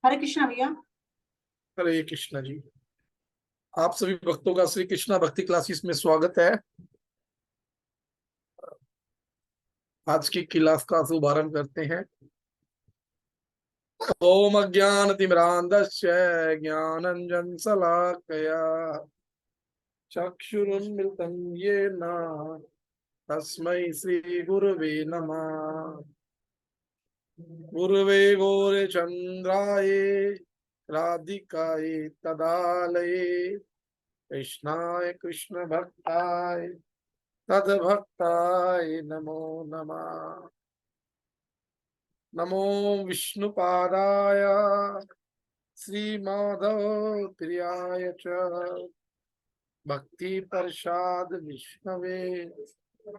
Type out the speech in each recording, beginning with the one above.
हरे कृष्णा भैया। हरे कृष्णा जी। आप सभी भक्तों का श्री कृष्णा भक्ति क्लासेस में स्वागत है। आज की क्लास का शुभारंभ करते हैं। ओम अज्ञानतिमिरान्धस्य ज्ञानाञ्जनशलाकया चक्षुरुन्मिलितं येन तस्मै श्री गुरवे नमः। गुरवे गौरचन्द्राय राधिकाय तदालये कृष्णाय कृष्ण भक्ताय तद्भक्ताय नमो नमः। नमो विष्णुपादाय श्रीमाधव प्रियाय च भक्ति प्रसाद विष्णवे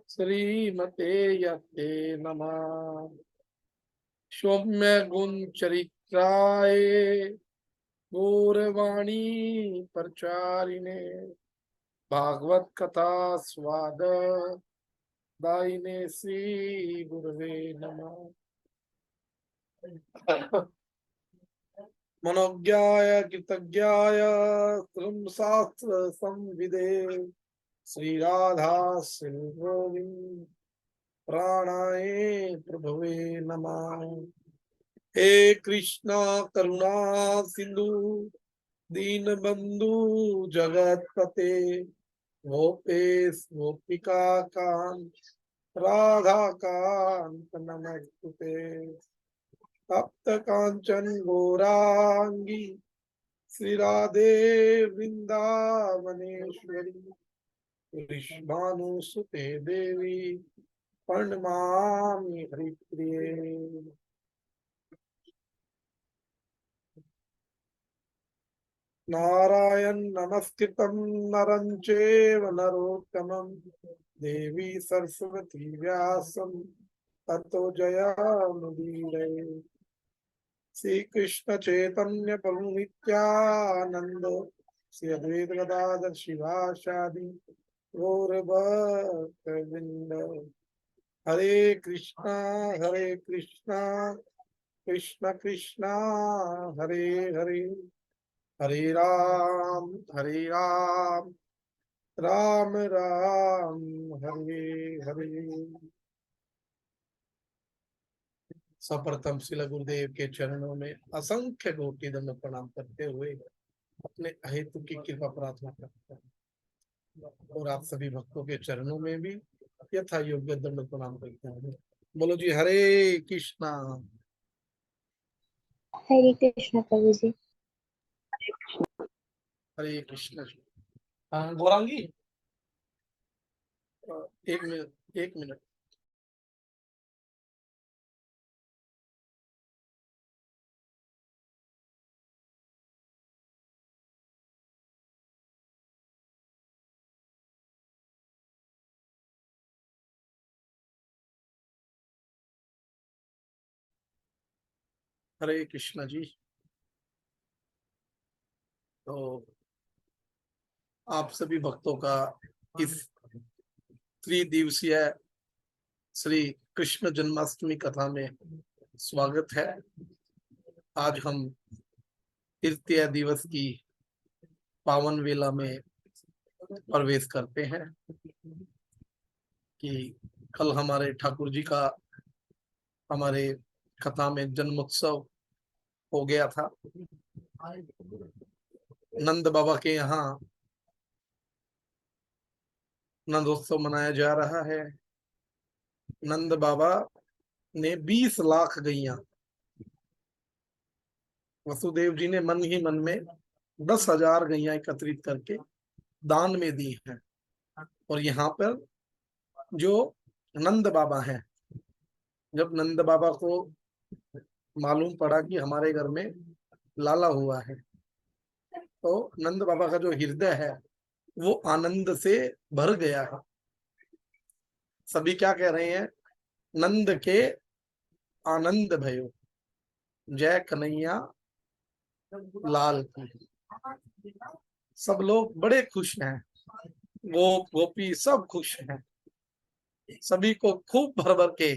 श्रीमते यते नमः। सौम्य गुण चरित्राय गौरवाणी प्रचारिणे भागवत कथा स्वाद दायिने श्री गुरवे नमः। मनोज्ञाय कृतज्ञाय शास्त्र संविदे श्री राधा श्री गोविंद प्राणाय प्रभवे नमः। हे कृष्णा करुणा सिंधु दीन बंधु जगतपते गोपेश गोपिका कांत राधा कांत नमस्ते। तप्त कांचन गौरांगी श्री राधे वृंदावनेश्वरी वृषभानुसुते देवी प्रणमामि हरिप्रिये। नारायण नमस्कृतं नरं चैव नरोत्तमं देवी सरस्वती व्यासं ततो जयमुदीरये। श्री कृष्ण चैतन्य प्रभु नित्यानंद श्री अद्वैत गदाधर शिवासादि गौर भक्तवृंद। हरे कृष्णा कृष्ण कृष्णा हरे हरे हरे राम राम राम हरे हरे। सर्वप्रथम श्रील गुरुदेव के चरणों में असंख्य कोटि दंड प्रणाम करते हुए अपने अहेतु की कृपा प्रार्थना करते हैं और आप सभी भक्तों के चरणों में भी यथा योग्य दंड प्रणाम करते हैं। बोलो जी हरे कृष्णा। हरे कृष्ण प्रभु जी। हरे कृष्ण जी। हाँ गौरांगी, एक मिनट। हरे कृष्ण जी। तो आप सभी भक्तों का इस त्रिदिवसीय श्री कृष्ण जन्माष्टमी कथा में स्वागत है। आज हम तृतीय दिवस की पावन वेला में प्रवेश करते हैं कि कल हमारे ठाकुर जी का हमारे कथा में जन्मोत्सव हो गया था। नंद बाबा के यहाँ नंदोत्सव मनाया जा रहा है। नंद बाबा ने 20 लाख गैया वसुदेव जी ने मन ही मन में 10,000 गैया एकत्रित करके दान में दी हैं। और यहाँ पर जो नंद बाबा हैं, जब नंद बाबा को मालूम पड़ा कि हमारे घर में लाला हुआ है तो नंद बाबा का जो हृदय है वो आनंद से भर गया है। सभी क्या कह रहे हैं? नंद के आनंद भयो जय कन्हैया लाल की। सब लोग बड़े खुश हैं, गोप गोपी सब खुश हैं। सभी को खूब भर भर के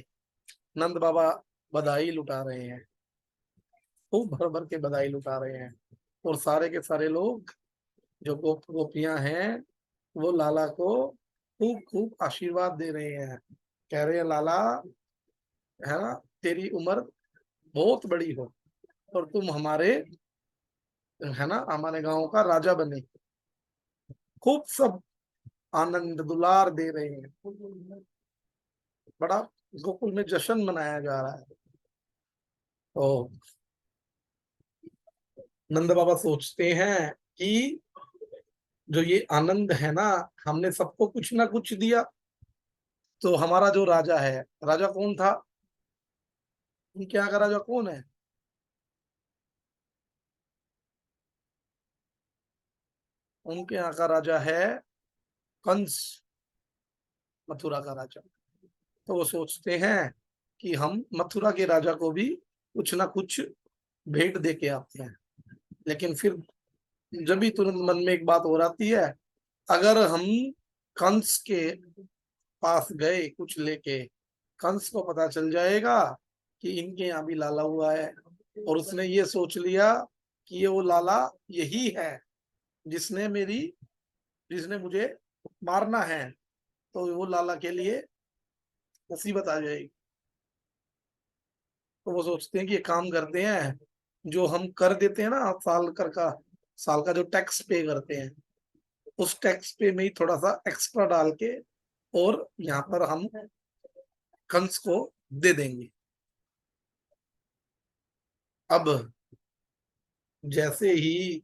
नंद बाबा बधाई लुटा रहे हैं। खूब भर भर के बधाई लुटा रहे हैं। और सारे के सारे लोग जो गोपियां हैं वो लाला को खूब खूब आशीर्वाद दे रहे हैं। कह रहे हैं लाला, है ना, तेरी उम्र बहुत बड़ी हो और तुम हमारे, है ना, हमारे गांव का राजा बने। खूब सब आनंद दुलार दे रहे हैं। बड़ा गोकुल में जश्न मनाया जा रहा है। तो नंद बाबा सोचते हैं कि जो ये आनंद है ना, हमने सबको कुछ ना कुछ दिया, तो हमारा जो राजा है, राजा कौन था, उनके यहाँ का राजा कौन है? उनके यहाँ का राजा है कंस, मथुरा का राजा। तो वो सोचते हैं कि हम मथुरा के राजा को भी कुछ ना कुछ भेंट दे के आते हैं। लेकिन फिर जब भी तुरंत मन में एक बात और आती है, अगर हम कंस के पास गए कुछ लेके, कंस को पता चल जाएगा कि इनके यहाँ भी लाला हुआ है, और उसने ये सोच लिया कि ये वो लाला यही है जिसने मेरी जिसने मुझे मारना है, तो वो लाला के लिए मुसीबत आ जाएगी। तो वो सोचते हैं कि ये काम करते हैं, जो हम कर देते हैं ना, साल का जो टैक्स पे करते हैं, उस टैक्स पे में ही थोड़ा सा एक्स्ट्रा डाल के और यहाँ पर हम कंस को दे देंगे। अब जैसे ही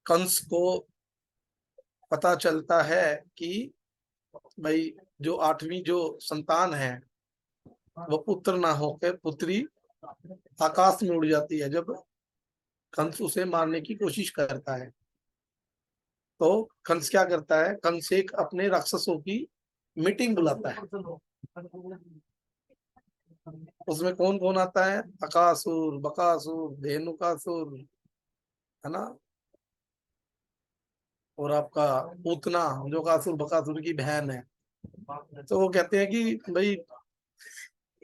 कंस को पता चलता है कि भाई जो आठवीं जो संतान है वो पुत्र ना होकर पुत्री आकाश में उड़ जाती है, जब कंस उसे मारने की कोशिश करता है, तो कंस क्या करता है, कंस एक अपने राक्षसों की मीटिंग बुलाता है। उसमें कौन कौन आता है? अकासुर, बकासुर, धेनुकासुर, है ना, और आपका पूतना जो कासुर बकासुर की बहन है। तो वो कहते हैं कि भाई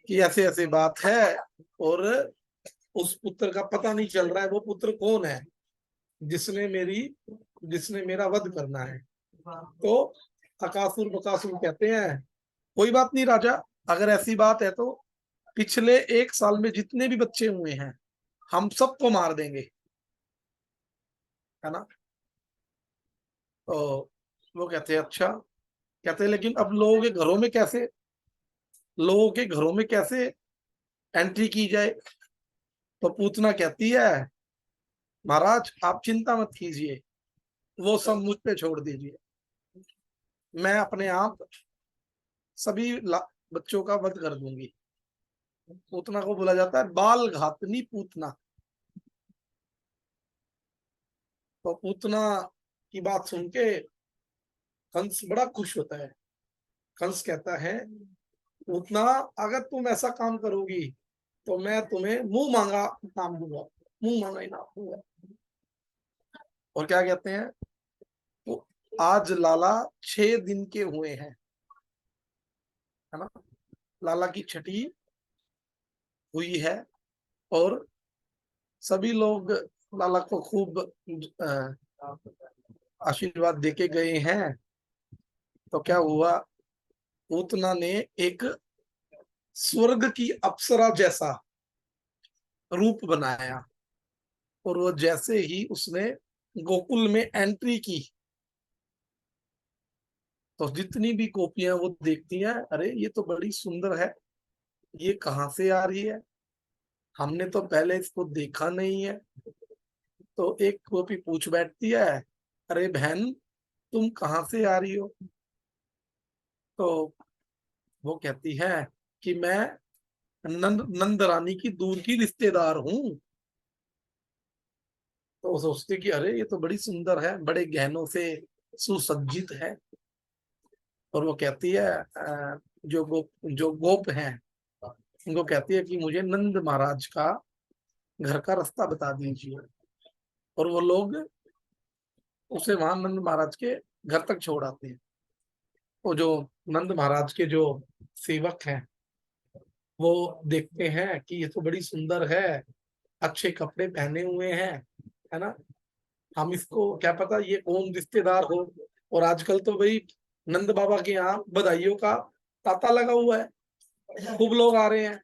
कि ऐसे ऐसे बात है, और उस पुत्र का पता नहीं चल रहा है, वो पुत्र कौन है जिसने मेरी जिसने मेरा वध करना है। तो अकासुर बकासुर कहते हैं कोई बात नहीं राजा, अगर ऐसी बात है तो पिछले 1 साल में जितने भी बच्चे हुए हैं हम सबको मार देंगे, है ना। तो वो कहते हैं अच्छा, कहते हैं लेकिन अब लोगों के घरों में कैसे एंट्री की जाए? तो पूतना कहती है महाराज आप चिंता मत कीजिए, वो सब मुझ पे छोड़ दीजिए, मैं अपने आप सभी बच्चों का वध कर दूंगी। पूतना को बोला जाता है बाल घातनी पूतना। तो पूतना की बात सुन के कंस बड़ा खुश होता है। कंस कहता है पूतना, अगर तुम ऐसा काम करोगी तो मैं तुम्हें मुंह मांगा इनाम दूंगा, मुंह मांगा इनाम दूंगा। और क्या कहते हैं, तो आज लाला 6 दिन के हुए हैं, है ना, लाला की छठी हुई है, और सभी लोग लाला को खूब आशीर्वाद देके गए हैं। तो क्या हुआ, पूतना ने एक स्वर्ग की अप्सरा जैसा रूप बनाया, और वो जैसे ही उसने गोकुल में एंट्री की, तो जितनी भी गोपियां वो देखती हैं, अरे ये तो बड़ी सुंदर है, ये कहाँ से आ रही है, हमने तो पहले इसको देखा नहीं है। तो एक गोपी पूछ बैठती है, अरे बहन तुम कहाँ से आ रही हो? तो वो कहती है कि मैं नंद रानी की दूर की रिश्तेदार हूँ। तो वो सोचती कि अरे ये तो बड़ी सुंदर है, बड़े गहनों से सुसज्जित है। और वो कहती है जो गोप हैं उनको कहती है कि मुझे नंद महाराज का घर का रास्ता बता दीजिए। और वो लोग उसे वहां नंद महाराज के घर तक छोड़ आते हैं। वो जो नंद महाराज के जो सेवक हैं वो देखते हैं कि ये तो बड़ी सुंदर है, अच्छे कपड़े पहने हुए हैं, है ना। हम इसको क्या पता ये कौन रिश्तेदार हो। और आजकल तो भाई नंद बाबा के यहाँ बधाइयों का तांता लगा हुआ है, खूब लोग आ रहे हैं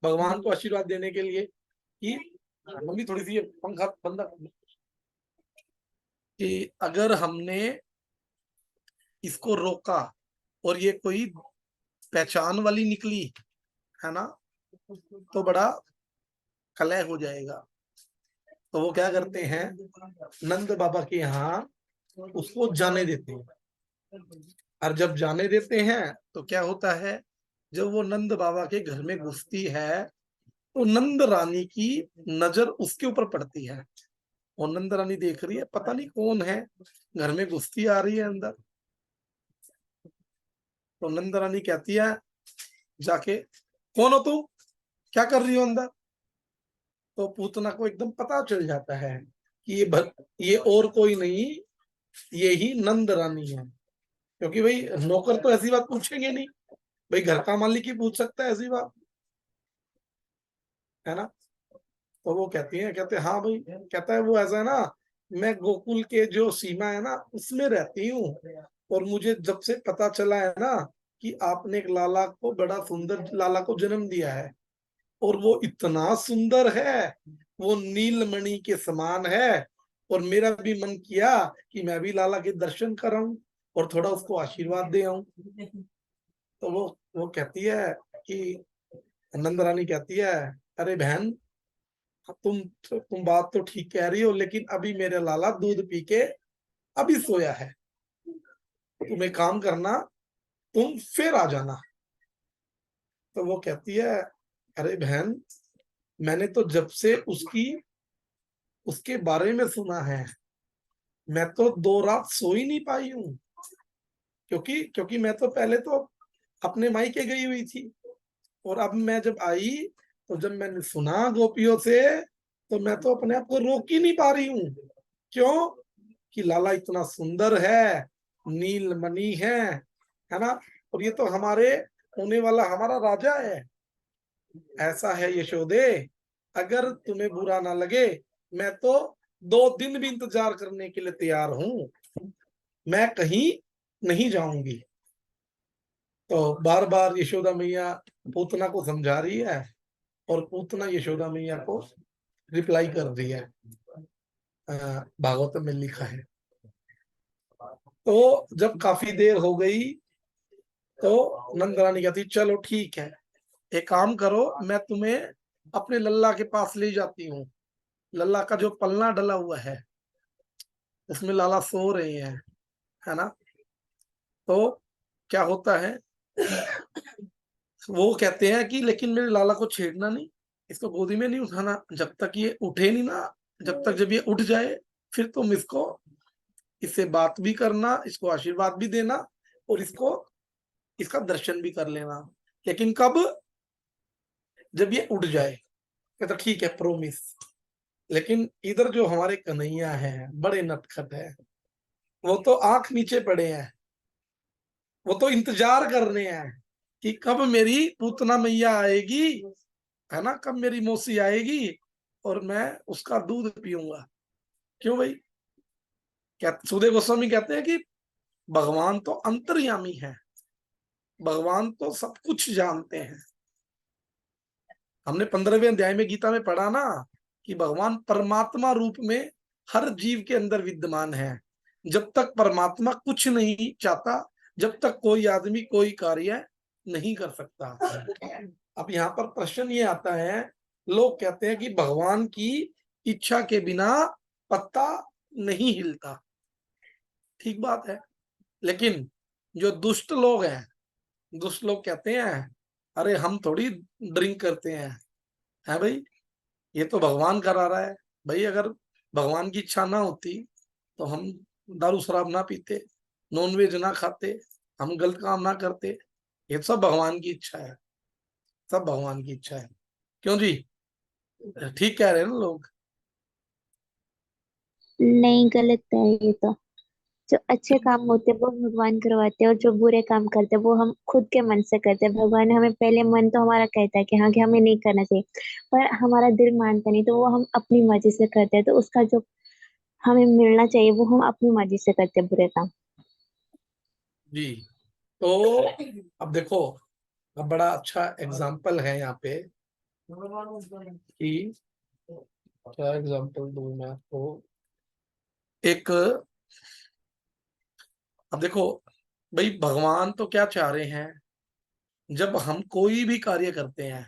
भगवान को आशीर्वाद देने के लिए कि मम्मी थोड़ी सी ये पंखा बंद कर। कि अगर हमने इसको रोका और ये कोई पहचान वाली निकली, है ना, तो बड़ा कलह हो जाएगा। तो वो क्या करते हैं, नंद बाबा के यहाँ उसको जाने देते हैं। और जब जाने देते हैं तो क्या होता है, जब वो नंद बाबा के घर में घुसती है तो नंद रानी की नजर उसके ऊपर पड़ती है। और नंद रानी देख रही है पता नहीं कौन है, घर में घुसती आ रही है अंदर। तो नंद रानी कहती है जाके, कौन हो तू, क्या कर रही हो अंदर। तो पूतना को एकदम पता चल जाता है कि ये और कोई नहीं, ये ही नंद रानी है। क्योंकि भाई नौकर तो ऐसी बात पूछेंगे नहीं, भाई घर का मालिक ही पूछ सकता है ऐसी बात, है ना। तो वो कहती है, कहते हैं हाँ भाई, कहता है वो ऐसा है ना, मैं गोकुल के जो सीमा है ना उसमें रहती हूँ। और मुझे जब से पता चला है ना कि आपने एक लाला को, बड़ा सुंदर लाला को जन्म दिया है, और वो इतना सुंदर है, वो नीलमणि के समान है। और मेरा भी मन किया कि मैं भी लाला के दर्शन कराऊं और थोड़ा उसको आशीर्वाद दे आऊं। तो वो कहती है कि, नंद रानी कहती है, अरे बहन, तुम बात तो ठीक कह रही हो, लेकिन अभी मेरे लाला दूध पी के अभी सोया है। तुम एक काम करना, तुम फिर आ जाना। तो वो कहती है, अरे बहन, मैंने तो जब से उसके बारे में सुना है, मैं तो 2 रात सो ही नहीं पाई हूँ। क्योंकि क्योंकि मैं तो पहले तो अपने मायके गई हुई थी, और अब मैं जब आई तो जब मैंने सुना गोपियों से, तो मैं तो अपने आप को रोक ही नहीं पा रही हूँ। क्यों? कि लाला इतना सुंदर है, नीलमणि है ना। और ये तो हमारे होने वाला हमारा राजा है। ऐसा है यशोदे, अगर तुम्हें बुरा ना लगे, मैं तो 2 दिन भी इंतजार करने के लिए तैयार हूं, मैं कहीं नहीं जाऊंगी। तो बार बार यशोदा मैया पूतना को समझा रही है, और पूतना यशोदा मैया को रिप्लाई कर रही है। भागवत में लिखा है। तो जब काफी देर हो गई तो नंद रानी कहती, चलो ठीक है, एक काम करो, मैं तुम्हें अपने लल्ला के पास ले जाती हूँ। लल्ला का जो पलना डला हुआ है उसमें लाला सो रहे हैं, है ना। तो क्या होता है, वो कहते हैं कि लेकिन मेरे लाला को छेड़ना नहीं, इसको गोदी में नहीं उठाना जब तक ये उठे नहीं ना। जब ये उठ जाए फिर तुम इससे बात भी करना, इसको आशीर्वाद भी देना, और इसका दर्शन भी कर लेना। लेकिन कब? जब ये उठ जाए। कहता ठीक है, प्रोमिस। लेकिन इधर जो हमारे कन्हैया हैं बड़े नटखट है, वो तो आंख नीचे पड़े हैं, वो तो इंतजार कर रहे हैं कि कब मेरी पूतना मैया आएगी, है ना, कब मेरी मौसी आएगी और मैं उसका दूध पीऊंगा। क्यों भाई? सुखदेव गोस्वामी कहते हैं कि भगवान तो अंतर्यामी है, भगवान तो सब कुछ जानते हैं। हमने 15वें अध्याय में गीता में पढ़ा ना कि भगवान परमात्मा रूप में हर जीव के अंदर विद्यमान है। जब तक परमात्मा कुछ नहीं चाहता, जब तक कोई आदमी कोई कार्य नहीं कर सकता। अब यहाँ पर प्रश्न ये आता है, लोग कहते हैं कि भगवान की इच्छा के बिना पत्ता नहीं हिलता। ठीक बात है, लेकिन जो दुष्ट लोग हैं, दुष्ट लोग कहते हैं, अरे हम थोड़ी ड्रिंक करते हैं, है भाई, ये तो भगवान करा रहा है। भाई अगर भगवान की इच्छा ना होती तो हम दारू शराब ना पीते, नॉनवेज ना खाते, हम गलत काम ना करते। ये सब भगवान की इच्छा है, सब भगवान की इच्छा है। क्यों जी? ठीक कह रहे हैं ना लोग? नहीं, गलत है ये तो। जो अच्छे काम होते हैं वो भगवान करवाते हैं, और जो बुरे काम करते हैं वो हम खुद के मन से करते हैं। भगवान हमें पहले मन तो हमारा कहता है कि हाँ, कि हमें नहीं करना चाहिए, पर हमारा दिल मानता नहीं, तो वो हम अपनी मर्जी से करते हैं, तो उसका जो हमें मिलना चाहिए वो हम अपनी मर्जी से करते हैं, बुरे काम। जी। तो अब देखो, अब बड़ा अच्छा एग्जाम्पल है यहाँ पे कि क्या एग्जाम्पल दूं मैं आपको। एक, अब देखो भाई, भगवान तो क्या चाह रहे हैं, जब हम कोई भी कार्य करते हैं,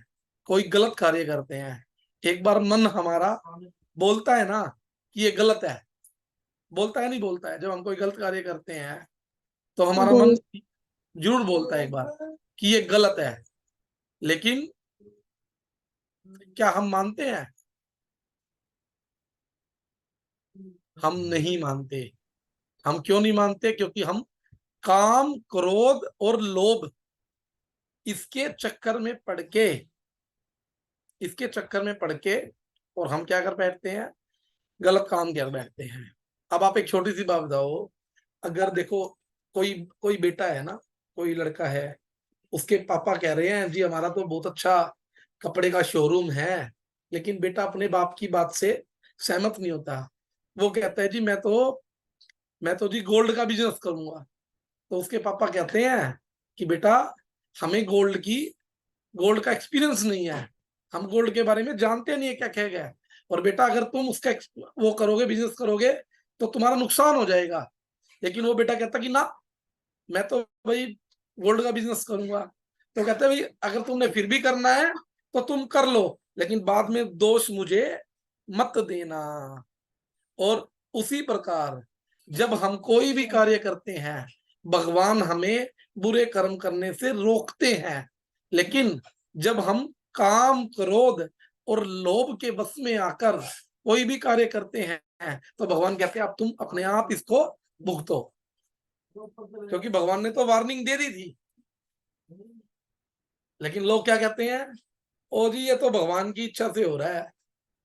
कोई गलत कार्य करते हैं, एक बार मन हमारा बोलता है ना कि ये गलत है, बोलता है नहीं बोलता है, जब हम कोई गलत कार्य करते हैं तो हमारा मन जी। जरूर बोलता है एक बार कि ये गलत है, लेकिन क्या हम मानते हैं? हम नहीं मानते। हम क्यों नहीं मानते? क्योंकि हम काम, क्रोध और लोभ, इसके चक्कर में पड़ के, इसके चक्कर में पड़ के और हम क्या कर बैठते हैं, गलत काम कर बैठते हैं। अब आप एक छोटी सी बात बताओ, अगर देखो कोई कोई बेटा है ना, कोई लड़का है, उसके पापा कह रहे हैं जी हमारा तो बहुत अच्छा कपड़े का शोरूम है, लेकिन बेटा अपने बाप की बात से सहमत नहीं होता। वो कहता है जी मैं तो जी गोल्ड का बिजनेस करूंगा। तो उसके पापा कहते हैं कि बेटा हमें गोल्ड का एक्सपीरियंस नहीं है, हम गोल्ड के बारे में जानते नहीं है क्या क्या है, और बेटा अगर तुम उसका वो करोगे, बिजनेस करोगे, तो तुम्हारा नुकसान हो जाएगा। लेकिन वो बेटा कहता कि ना, मैं तो भाई गोल्ड का बिजनेस करूंगा। तो कहते भाई अगर तुमने फिर भी करना है तो तुम कर लो, लेकिन बाद में दोष मुझे मत देना। और उसी प्रकार जब हम कोई भी कार्य करते हैं, भगवान हमें बुरे कर्म करने से रोकते हैं, लेकिन जब हम काम, क्रोध और लोभ के वश में आकर कोई भी कार्य करते हैं तो भगवान कहते हैं अब तुम अपने आप इसको भुगतो, क्योंकि भगवान ने तो वार्निंग दे दी थी। लेकिन लोग क्या कहते हैं, ओ जी ये तो भगवान की इच्छा से हो रहा है,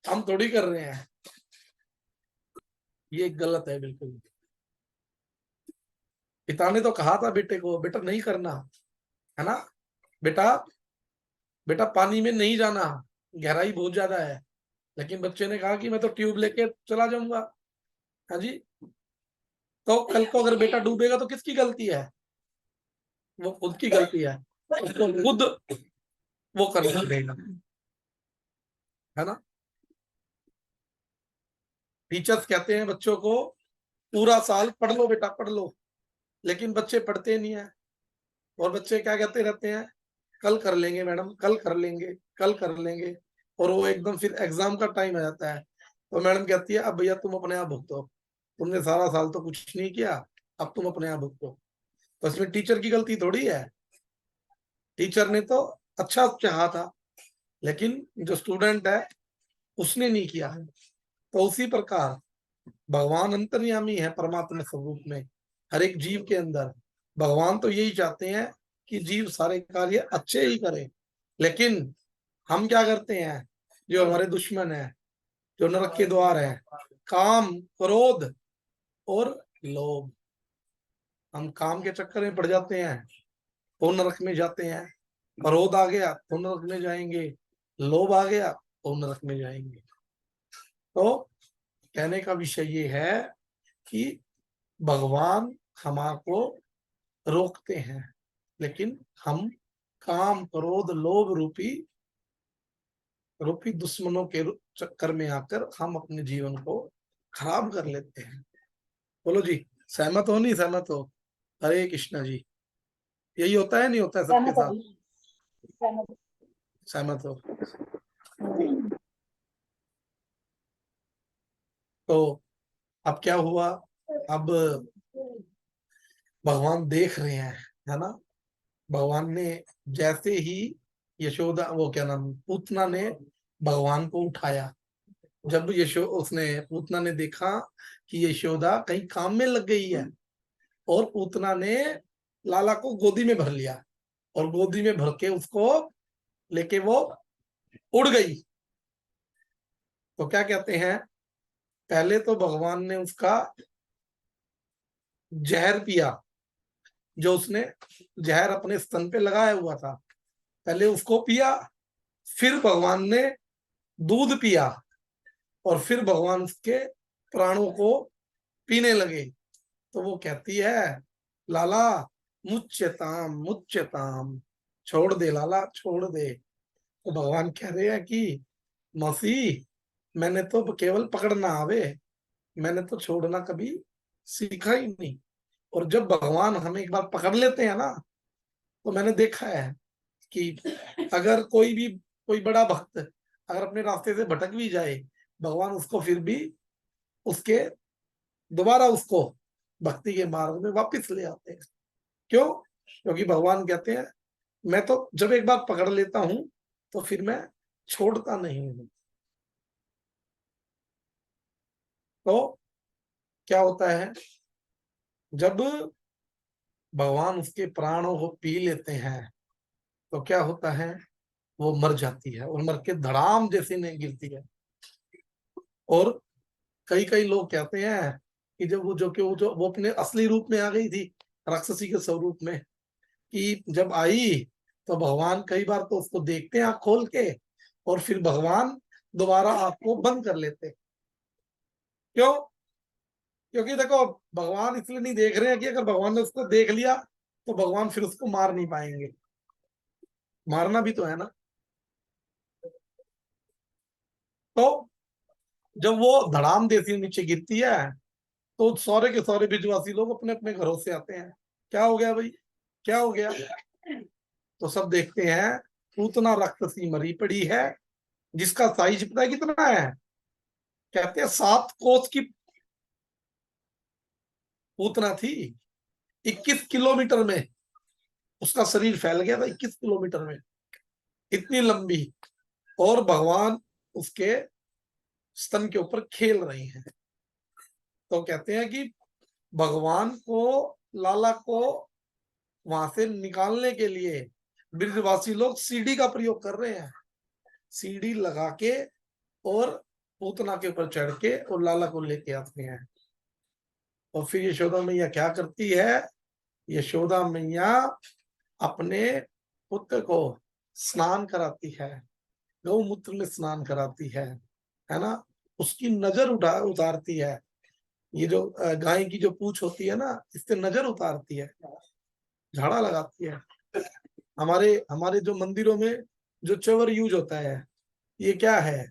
हम थोड़ी कर रहे हैं। ये गलत है बिल्कुल। पिता ने तो कहा था बेटे को, बेटा नहीं करना, है ना, बेटा बेटा पानी में नहीं जाना, गहराई बहुत ज्यादा है। लेकिन बच्चे ने कहा कि मैं तो ट्यूब लेके चला जाऊंगा। हाँ जी। तो कल को अगर बेटा डूबेगा तो किसकी गलती है? वो खुद की गलती है, उसको खुद वो करना पड़ेगा, है ना। टीचर्स कहते हैं बच्चों को पूरा साल पढ़ लो बेटा पढ़ लो, लेकिन बच्चे पढ़ते नहीं है, और बच्चे क्या कहते रहते हैं, कल कर लेंगे मैडम, कल कर लेंगे, कल कर लेंगे। और वो एकदम फिर एग्जाम का टाइम आ जाता है तो मैडम कहती है अब भैया तुम अपने आप भुगतो, तुमने सारा साल तो कुछ नहीं किया, अब तुम अपने आप भुगतो। तो इसमें टीचर की गलती थोड़ी है, टीचर ने तो अच्छा चाहा था, लेकिन जो स्टूडेंट है उसने नहीं किया। तो उसी प्रकार भगवान अंतर्यामी है परमात्मा स्वरूप में, हर एक जीव के अंदर। भगवान तो यही चाहते हैं कि जीव सारे कार्य अच्छे ही करे, लेकिन हम क्या करते हैं, जो हमारे दुश्मन है, जो नरक के द्वार है, काम, क्रोध और लोभ, हम काम के चक्कर में पड़ जाते हैं तो नरक में जाते हैं। क्रोध आ गया तो नरक में जाएंगे, लोभ आ गया तो नरक में जाएंगे। तो कहने का विषय ये है कि भगवान हमारे रोकते हैं, लेकिन हम काम, क्रोध, लोभ रूपी रूपी दुश्मनों के चक्कर में आकर हम अपने जीवन को खराब कर लेते हैं। बोलो जी, सहमत हो नहीं सहमत हो? हरे कृष्णा जी। यही होता है नहीं होता है सबके सहमत साथ? हूँ। सहमत। सहमत हो? तो अब क्या हुआ, अब भगवान देख रहे हैं, है ना। भगवान ने जैसे ही यशोदा, वो क्या नाम, पूतना ने भगवान को उठाया, जब पूतना ने देखा कि यशोदा कहीं काम में लग गई है, और पूतना ने लाला को गोदी में भर लिया, और गोदी में भर के उसको लेके वो उड़ गई। तो क्या कहते हैं, पहले तो भगवान ने उसका जहर पिया, जो उसने जहर अपने स्तन पे लगाया हुआ था, पहले उसको पिया, फिर भगवान ने दूध पिया, और फिर भगवान उसके प्राणों को पीने लगे। तो वो कहती है, लाला मुच्यताम मुच्यताम, छोड़ दे लाला छोड़ दे। तो भगवान कह रहे हैं कि मसीह, मैंने तो केवल पकड़ना आवे, मैंने तो छोड़ना कभी सीखा ही नहीं। और जब भगवान हमें एक बार पकड़ लेते हैं ना, तो मैंने देखा है कि अगर कोई बड़ा भक्त अगर अपने रास्ते से भटक भी जाए, भगवान उसको फिर भी उसके दोबारा उसको भक्ति के मार्ग में वापस ले आते हैं। क्यों? क्योंकि भगवान कहते हैं, मैं तो जब एक बार पकड़ लेता हूं तो फिर मैं छोड़ता नहीं हूं। तो क्या होता है, जब भगवान उसके प्राणों को पी लेते हैं तो क्या होता है, वो मर जाती है और मर के धड़ाम जैसी नहीं गिरती है। और कई कई लोग कहते हैं कि जब वो अपने असली रूप में आ गई थी, राक्षसी के स्वरूप में, कि जब आई तो भगवान कई बार तो उसको देखते हैं आंख खोल के, और फिर भगवान दोबारा आंख को बंद कर लेते। क्यों? क्योंकि देखो, भगवान इसलिए नहीं देख रहे हैं कि अगर भगवान ने उसको देख लिया तो भगवान फिर उसको मार नहीं पाएंगे, मारना भी तो है ना। तो जब वो धड़ाम देसी नीचे गिरती है, तो सारे के सारे ब्रिजवासी लोग अपने अपने घरों से आते हैं, क्या हो गया भाई, क्या हो गया? तो सब देखते हैं, पूतना राक्षसी मरी पड़ी है, जिसका साइज पता है कितना है? कहते हैं 7 कोस की पूतना थी। 21 किलोमीटर में उसका शरीर फैल गया था, 21 किलोमीटर में, इतनी लंबी। और भगवान उसके स्तन के ऊपर खेल रही हैं। तो कहते हैं कि भगवान को, लाला को वहां से निकालने के लिए ब्रिजवासी लोग सीढ़ी का प्रयोग कर रहे हैं, सीढ़ी लगा के और पूतना के ऊपर चढ़ के और लाला को लेके आते हैं। और फिर यशोदा मैया क्या करती है? यशोदा मैया अपने पुत्र को स्नान कराती है, गौमूत्र में स्नान कराती है ना। उसकी नजर उतारती है, ये जो गाय की जो पूंछ होती है ना, इससे नजर उतारती है, झाड़ा लगाती है। हमारे हमारे जो मंदिरों में जो चवर यूज होता है, ये क्या है?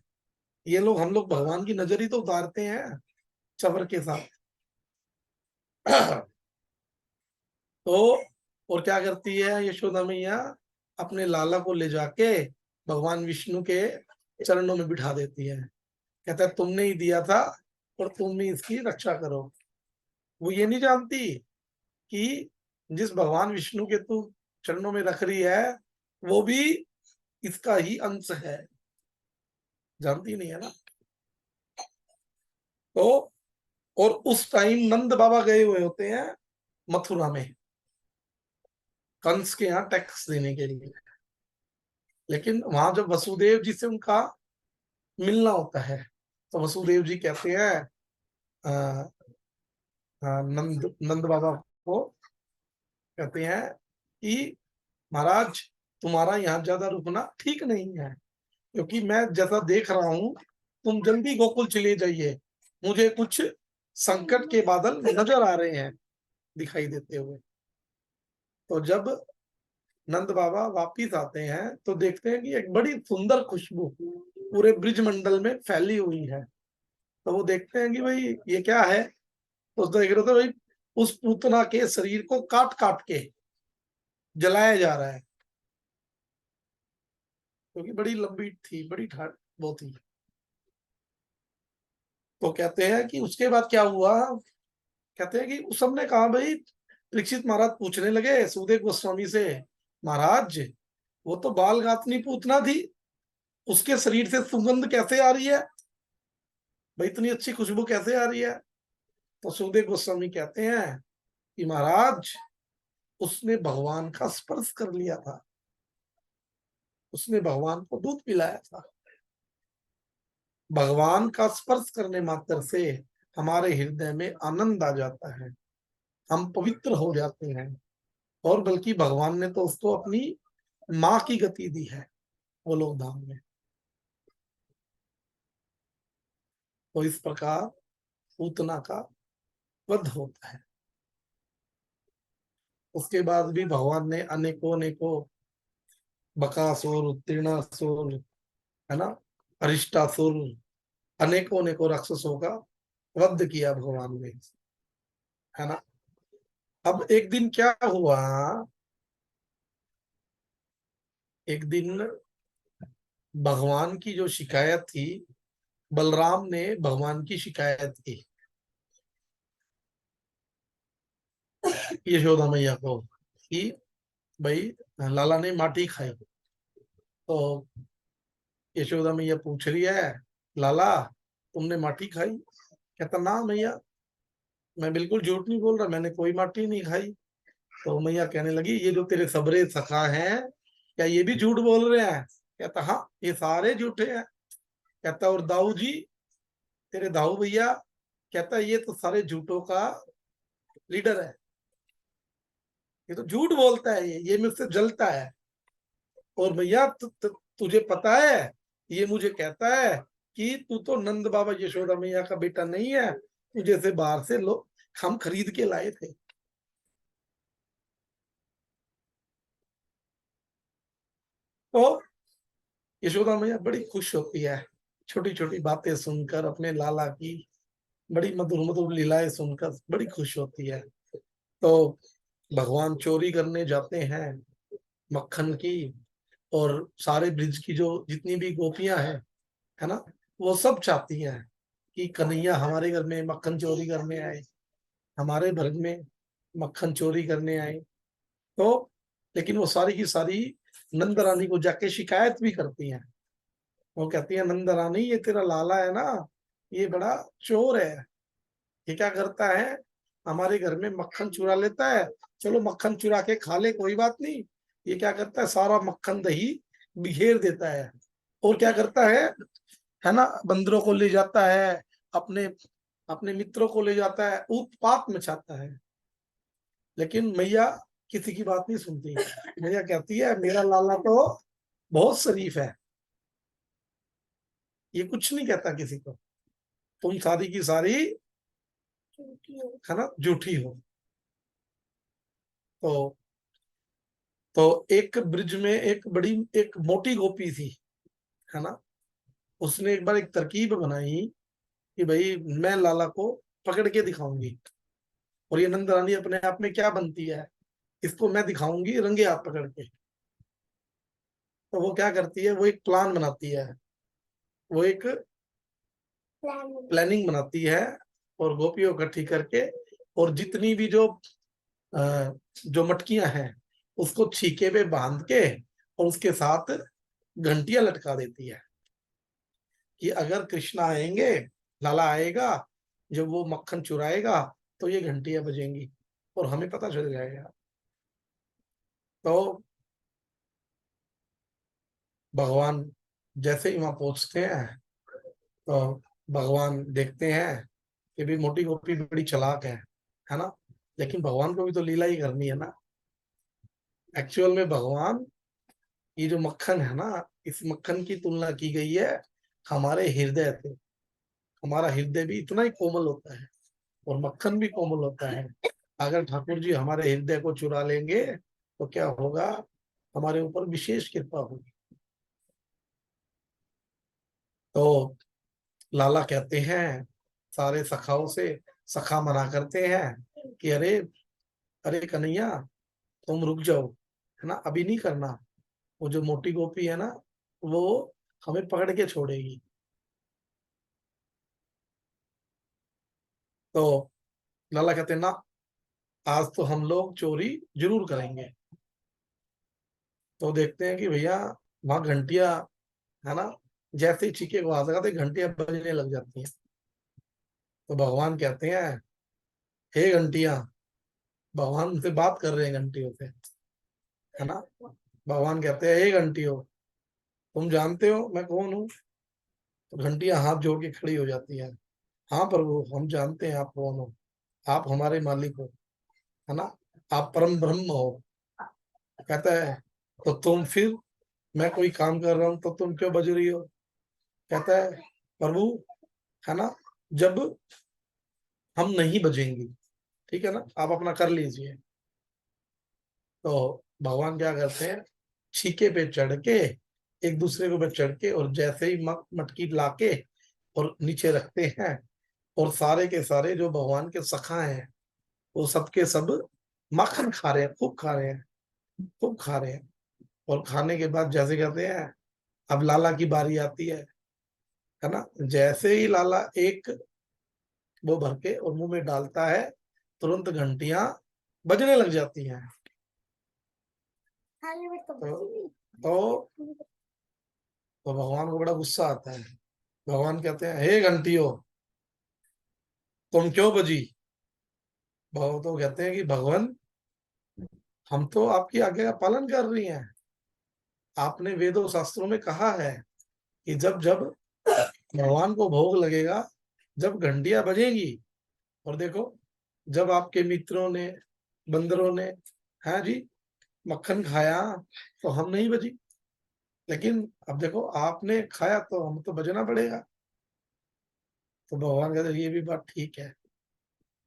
ये लोग, हम लोग भगवान की नजर ही तो उतारते हैं चवर के साथ। तो और क्या करती है यशोदा मैया? अपने लाला को ले जाके भगवान विष्णु के चरणों में बिठा देती है, कहता है तुमने ही दिया था और तुम ही इसकी रक्षा करो। वो ये नहीं जानती कि जिस भगवान विष्णु के तू चरणों में रख रही है, वो भी इसका ही अंश है, जानती नहीं है ना। तो और उस टाइम नंद बाबा गए हुए होते हैं मथुरा में कंस के यहाँ टैक्स देने के लिए। लेकिन वहां जब वसुदेव जी से उनका मिलना होता है, तो वसुदेव जी कहते हैं अ, नंद नंद बाबा को, कहते हैं कि महाराज, तुम्हारा यहाँ ज्यादा रुकना ठीक नहीं है, क्योंकि मैं जैसा देख रहा हूं तुम जल्दी गोकुल चले जाइए, मुझे कुछ संकट के बादल नजर आ रहे हैं दिखाई देते हुए। तो जब नंद बाबा वापिस आते हैं तो देखते हैं कि एक बड़ी सुंदर खुशबू पूरे ब्रिज मंडल में फैली हुई है। तो वो देखते हैं कि भाई ये क्या है? तो देख रहे थे भाई, उस पूतना के शरीर को काट काट के जलाया जा रहा है, क्योंकि बड़ी लंबी थी, बड़ी ठाट वो थी। तो कहते हैं कि उसके बाद क्या हुआ? कहते हैं कि उस सबने कहा भाई, परीक्षित महाराज पूछने लगे सुखदेव गोस्वामी से, महाराज वो तो बाल गातनी पूतना थी, उसके शरीर से सुगंध कैसे आ रही है भाई, इतनी अच्छी खुशबू कैसे आ रही है? तो सुखदेव गोस्वामी कहते हैं कि महाराज, उसने भगवान का स्पर्श कर लिया था, उसने भगवान को दूध पिलाया था। भगवान का स्पर्श करने मात्र से हमारे हृदय में आनंद आ जाता है, हम पवित्र हो जाते हैं। और बल्कि भगवान ने तो उसको अपनी माँ की गति दी है वो लोग धाम में। तो इस प्रकार पूतना का वध होता है। उसके बाद भी भगवान ने अनेकों अनेकों बकासुर, तीर्णासुर, है ना, अरिष्टासुर, अनेकों अनेकों राक्षसों का वध किया भगवान ने, है ना। अब एक दिन क्या हुआ, एक दिन भगवान की जो शिकायत थी, बलराम ने भगवान की शिकायत की यशोदा मैया को कि भाई लाला ने माटी खाई। तो यशोदा मैया पूछ रही है, लाला तुमने माटी खाई? कहता ना मैया, मैं बिल्कुल झूठ नहीं बोल रहा, मैंने कोई माटी नहीं खाई। तो मैया कहने लगी, ये जो तेरे सबरे सखा हैं, क्या ये भी झूठ बोल रहे हैं? कहता हाँ, ये सारे झूठे हैं। कहता और दाऊ जी, तेरे दाऊ भैया? कहता ये तो सारे झूठों का लीडर है, ये तो झूठ बोलता है, ये मुझसे जलता है। और भैया तुझे पता है, ये मुझे कहता है कि तू तो नंद बाबा यशोदा मैया का बेटा नहीं है, तुझे से बाहर से लोग हम खरीद के लाए थे। तो यशोदा मैया बड़ी खुश होती है, छोटी छोटी बातें सुनकर, अपने लाला की बड़ी मधुर मधुर लीलाएं सुनकर बड़ी खुश होती है। तो भगवान चोरी करने जाते हैं मक्खन की, और सारे ब्रिज की जो जितनी भी गोपियां हैं, है ना, वो सब चाहती हैं कि कन्हैया हमारे घर में मक्खन चोरी करने आए, हमारे घर में मक्खन चोरी करने आए। तो लेकिन वो सारी की सारी नंद रानी को जाके शिकायत भी करती हैं। वो कहती है, नंद रानी ये तेरा लाला है ना, ये बड़ा चोर है, ये क्या करता है, हमारे घर में मक्खन चुरा लेता है। चलो मक्खन चुरा के खा ले, कोई बात नहीं। ये क्या करता है, सारा मक्खन दही बिखेर देता है। और क्या करता है ना, बंदरों को ले जाता है, अपने अपने मित्रों को ले जाता है, उत्पात मचाता है। लेकिन मैया किसी की बात नहीं सुनती। मैया कहती है, मेरा लाला तो बहुत शरीफ है, ये कुछ नहीं कहता किसी को, तुम सारी की सारी, है ना, झूठी हो। तो एक ब्रिज में एक मोटी गोपी थी, है ना। उसने एक बार एक तरकीब बनाई कि भाई मैं लाला को पकड़ के दिखाऊंगी, और ये नंद रानी अपने आप में क्या बनती है, इसको मैं दिखाऊंगी रंगे हाथ पकड़ के। तो वो क्या करती है, वो एक प्लान बनाती है, वो एक प्लानिंग बनाती है, और गोपियों को इकट्ठी करके, और जितनी भी जो मटकियां हैं, उसको छीके पे बांध के, और उसके साथ घंटियां लटका देती है कि अगर कृष्णा आएंगे, लाला आएगा, जब वो मक्खन चुराएगा, तो ये घंटियां बजेंगी और हमें पता चल जाएगा। तो भगवान जैसे ही वहां पहुंचते हैं, तो भगवान देखते हैं कि भी मोटी गोपी बड़ी चालाक है ना। लेकिन भगवान को भी तो लीला ही करनी है ना। एक्चुअल में भगवान, ये जो मक्खन है ना, इस मक्खन की तुलना की गई है हमारे हृदय से। हमारा हृदय भी इतना ही कोमल होता है, और मक्खन भी कोमल होता है। अगर ठाकुर जी हमारे हृदय को चुरा लेंगे, तो क्या होगा, हमारे ऊपर विशेष कृपा होगी। तो लाला कहते हैं सारे सखाओं से, सखा मना करते हैं कि अरे अरे कन्हैया, तुम रुक जाओ, है ना, अभी नहीं करना। वो जो मोटी गोपी है ना, वो हमें पकड़ के छोड़ेगी। तो लाला कहते हैं ना, आज तो हम लोग चोरी जरूर करेंगे। तो देखते हैं कि भैया वहां घंटियां, है ना, जैसे ही चीखे को आवाज लगाते घंटियां बजने लग जाती हैं। तो भगवान कहते हैं, हे घंटियां, भगवान से बात कर रहे हैं घंटियों से, है ना। भगवान कहते हैं, हे घंटियों, तुम जानते हो मैं कौन हूँ? तो घंटियां हाथ जोड़ के खड़ी हो जाती हैं। हाँ प्रभु, हम जानते हैं आप कौन हो, आप हमारे मालिक हो। है ना, आप परम ब्रह्म हो। कहता है तो तुम फिर, मैं कोई काम कर रहा हूं तो तुम क्यों बज रही हो? कहता है प्रभु, है ना, जब हम नहीं बजेंगे, ठीक है ना, आप अपना कर लीजिए। तो भगवान क्या करते हैं, छीके पे चढ़ के, एक दूसरे के ऊपर चढ़ के, और जैसे ही मटकी लाके और नीचे रखते हैं, और सारे के सारे जो भगवान के सखा हैं वो सबके सब माखन खा रहे हैं, खूब खा रहे हैं, खूब खा रहे हैं। और खाने के बाद जैसे कहते हैं, अब लाला की बारी आती है ना, जैसे ही लाला एक वो भर के और मुंह में डालता है, तुरंत घंटियां बजने लग जाती हैं। तो तो भगवान को बड़ा गुस्सा आता है। भगवान कहते हैं, हे घंटियों, तुम क्यों बजी? भगवान तो कहते हैं कि भगवान, हम तो आपकी आज्ञा का पालन कर रही हैं। आपने वेदों शास्त्रों में कहा है कि जब जब भगवान को भोग लगेगा, जब घंटियां बजेंगी। और देखो, जब आपके मित्रों ने, बंदरों ने, है जी, मक्खन खाया तो हम नहीं बजी, लेकिन अब देखो आपने खाया तो हम तो बजना पड़ेगा। तो भगवान कहते हैं, ये भी बात ठीक है।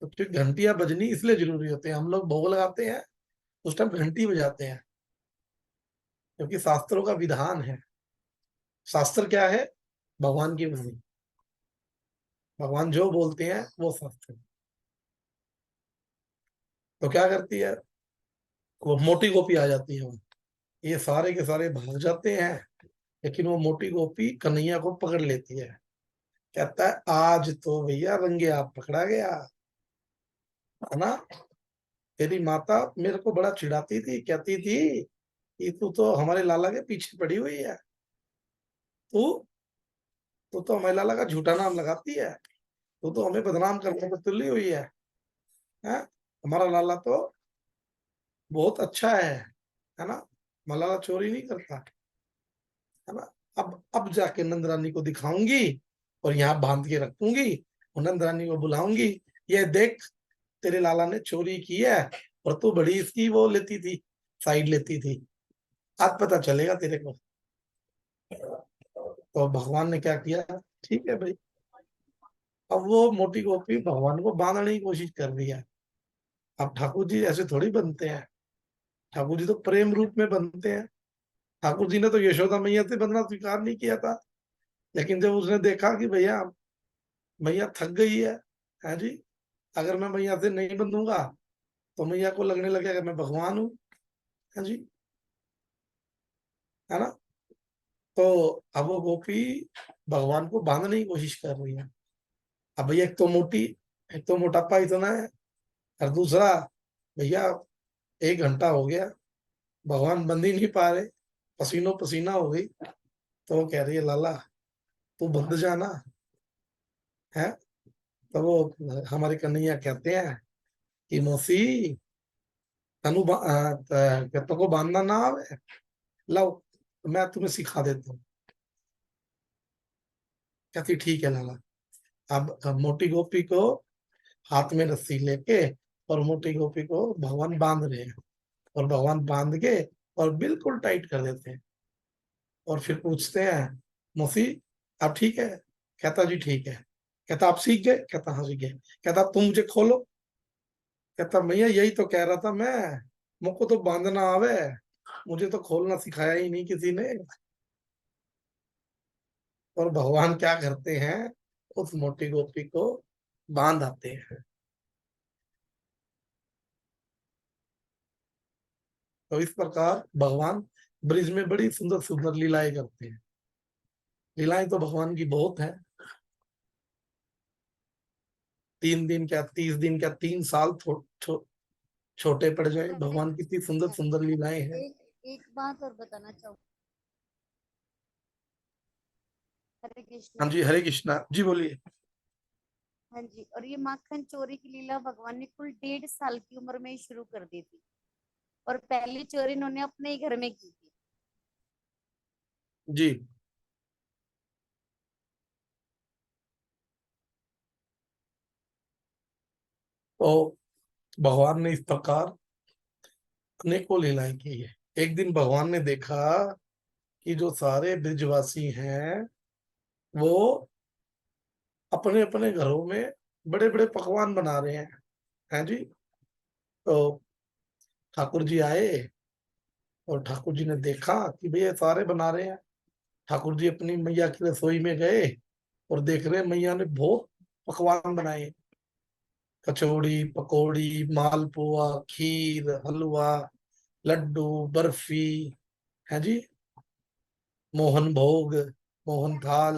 तो फिर घंटियां बजनी इसलिए जरूरी होती है, हम लोग भोग लगाते हैं उस टाइम घंटी बजाते हैं, क्योंकि शास्त्रों का विधान है। शास्त्र क्या है? भगवान की वाणी। भगवान जो बोलते हैं वो शास्त्र। तो क्या करती है, वो मोटी गोपी आ जाती है, ये सारे के सारे भाग जाते हैं, लेकिन वो मोटी गोपी कन्हैया को पकड़ लेती है। कहता है, आज तो भैया रंगे हाथ पकड़ा गया, है ना। तेरी माता मेरे को बड़ा चिढ़ाती थी, कहती थी कि तू तो हमारे लाला के पीछे पड़ी हुई है, तू तू तो हमारे लाला का झूठा नाम लगाती है, तू तो हमें बदनाम करने पर तुली हुई है? हमारा लाला तो बहुत अच्छा है ना, मलाला चोरी नहीं करता, है ना। अब जाके नंद रानी को दिखाऊंगी और यहाँ बांध के रखूंगी, और नंद रानी को बुलाऊंगी, ये देख, तेरे लाला ने चोरी की है, और तू बड़ी इसकी वो लेती थी, साइड लेती थी, आज पता चलेगा तेरे को। तो भगवान ने क्या किया, ठीक है भाई, अब वो मोटी गोपी भगवान को बांधने की कोशिश कर रही है। अब ठाकुर जी ऐसे थोड़ी बनते हैं, ठाकुर जी तो प्रेम रूप में बनते हैं। ठाकुर जी ने तो यशोदा मैया से बंधना स्वीकार नहीं किया था, लेकिन जब उसने देखा कि भैया मैया थक गई है जी, अगर मैं मैया से नहीं बंधूंगा तो मैया को लगने लगेगा मैं भगवान हूँ, है जी, है ना। तो अब वो गोपी भगवान को बांधने की कोशिश कर रही है। अब भैया एक तो मोटी, एक तो मोटापा इतना है, और दूसरा भैया 1 घंटा हो गया, भगवान बंध ही नहीं पा रहे, पसीनो पसीना हो गई। तो वो कह रही है, लाला तू बंध जाना है। तो वो हमारे कन्हैया कहते हैं कि मौसी, तुमको बांधना ना आवे, लो मैं तुम्हें सिखा देता हूँ। कहती ठीक है लाला। अब मोटी गोपी को हाथ में रस्सी लेके और मोटी गोपी को भगवान बांध रहे हैं, और भगवान बांध के और बिल्कुल टाइट कर देते हैं। और फिर पूछते हैं, मौसी आप ठीक है? कहता जी ठीक है। कहता आप सीख गए? कहता हाँ सीख गए। कहता अब तुम मुझे खोलो। कहता भैया यही तो कह रहा था मैं, मुझको तो बांधना आवे, मुझे तो खोलना सिखाया ही नहीं किसी ने। और भगवान क्या करते हैं, उस मोटी गोपी को बांध आते हैं। तो इस प्रकार भगवान ब्रिज में बड़ी सुंदर सुंदर लीलाएं करते हैं। लीलाएं तो भगवान की बहुत है। 3 दिन क्या, 30 दिन क्या, 3 साल छोटे पड़ जाए, हरे भगवान कितनी सुंदर कृष्णा। सुंदर लीलाएं हैं। एक एक बात और बताना चाहूँ। हरे हाँ कृष्णा। जी, हरे कृष्णा जी, बोलिए। हाँ जी, और ये माखन चोरी की लीला भगवान ने कुल 1.5 साल की उम्र में ही शुरू कर दी थी, और पहली चोरी इन्होंने अपने ही घर में की थी। जी, तो भगवान ने इस प्रकार अनेकों लीलाएं की है। एक दिन भगवान ने देखा कि जो सारे ब्रिजवासी हैं वो अपने अपने घरों में बड़े बड़े पकवान बना रहे हैं जी। तो ठाकुर जी आए और ठाकुर जी ने देखा कि भाई ये सारे बना रहे हैं। ठाकुर जी अपनी मैया की रसोई में गए और देख रहे हैं मैया ने बहुत पकवान बनाए, कचौड़ी, पकौड़ी, मालपुआ, खीर, हलवा, लड्डू, बर्फी, है जी, मोहन भोग, मोहन थाल,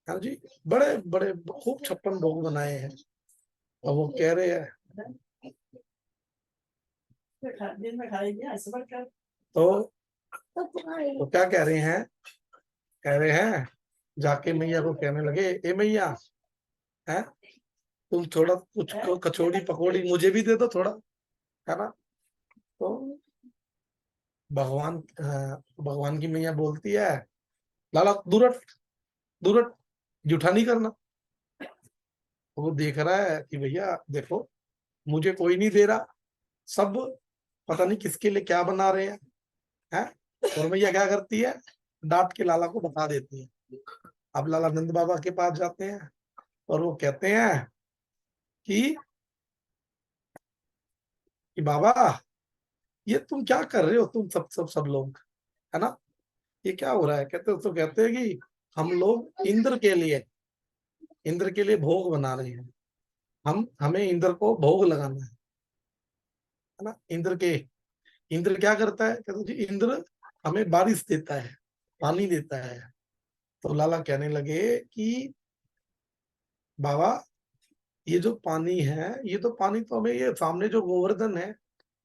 है जी, बड़े बड़े खूब 56 भोग बनाए हैं। और वो कह रहे हैं तो क्या कह रहे हैं, कह रहे हैं जाके मैया को कहने लगे, ए मैया, है तुम थोड़ा कुछ कचौड़ी पकौड़ी मुझे भी दे दो थोड़ा, है ना। तो भगवान की मैया बोलती है, लाला दूर हट, दूर हट, जूठा नहीं करना। तो वो देख रहा है कि भैया देखो मुझे कोई नहीं दे रहा, सब पता नहीं किसके लिए क्या बना रहे हैं। और मैया क्या करती है, डांट के लाला को बता देती है। अब लाला नंद बाबा के पास जाते हैं और वो कहते हैं कि बाबा ये तुम क्या कर रहे हो, तुम सब लोग, है ना, ये क्या हो रहा है। कहते हैं कि हम लोग इंद्र के लिए भोग बना रहे हैं, हमें इंद्र को भोग लगाना है ना। इंद्र क्या करता है, कहते जी इंद्र हमें बारिश देता है, पानी देता है। तो लाला कहने लगे कि बाबा ये जो पानी है, ये तो पानी तो हमें ये सामने जो गोवर्धन है,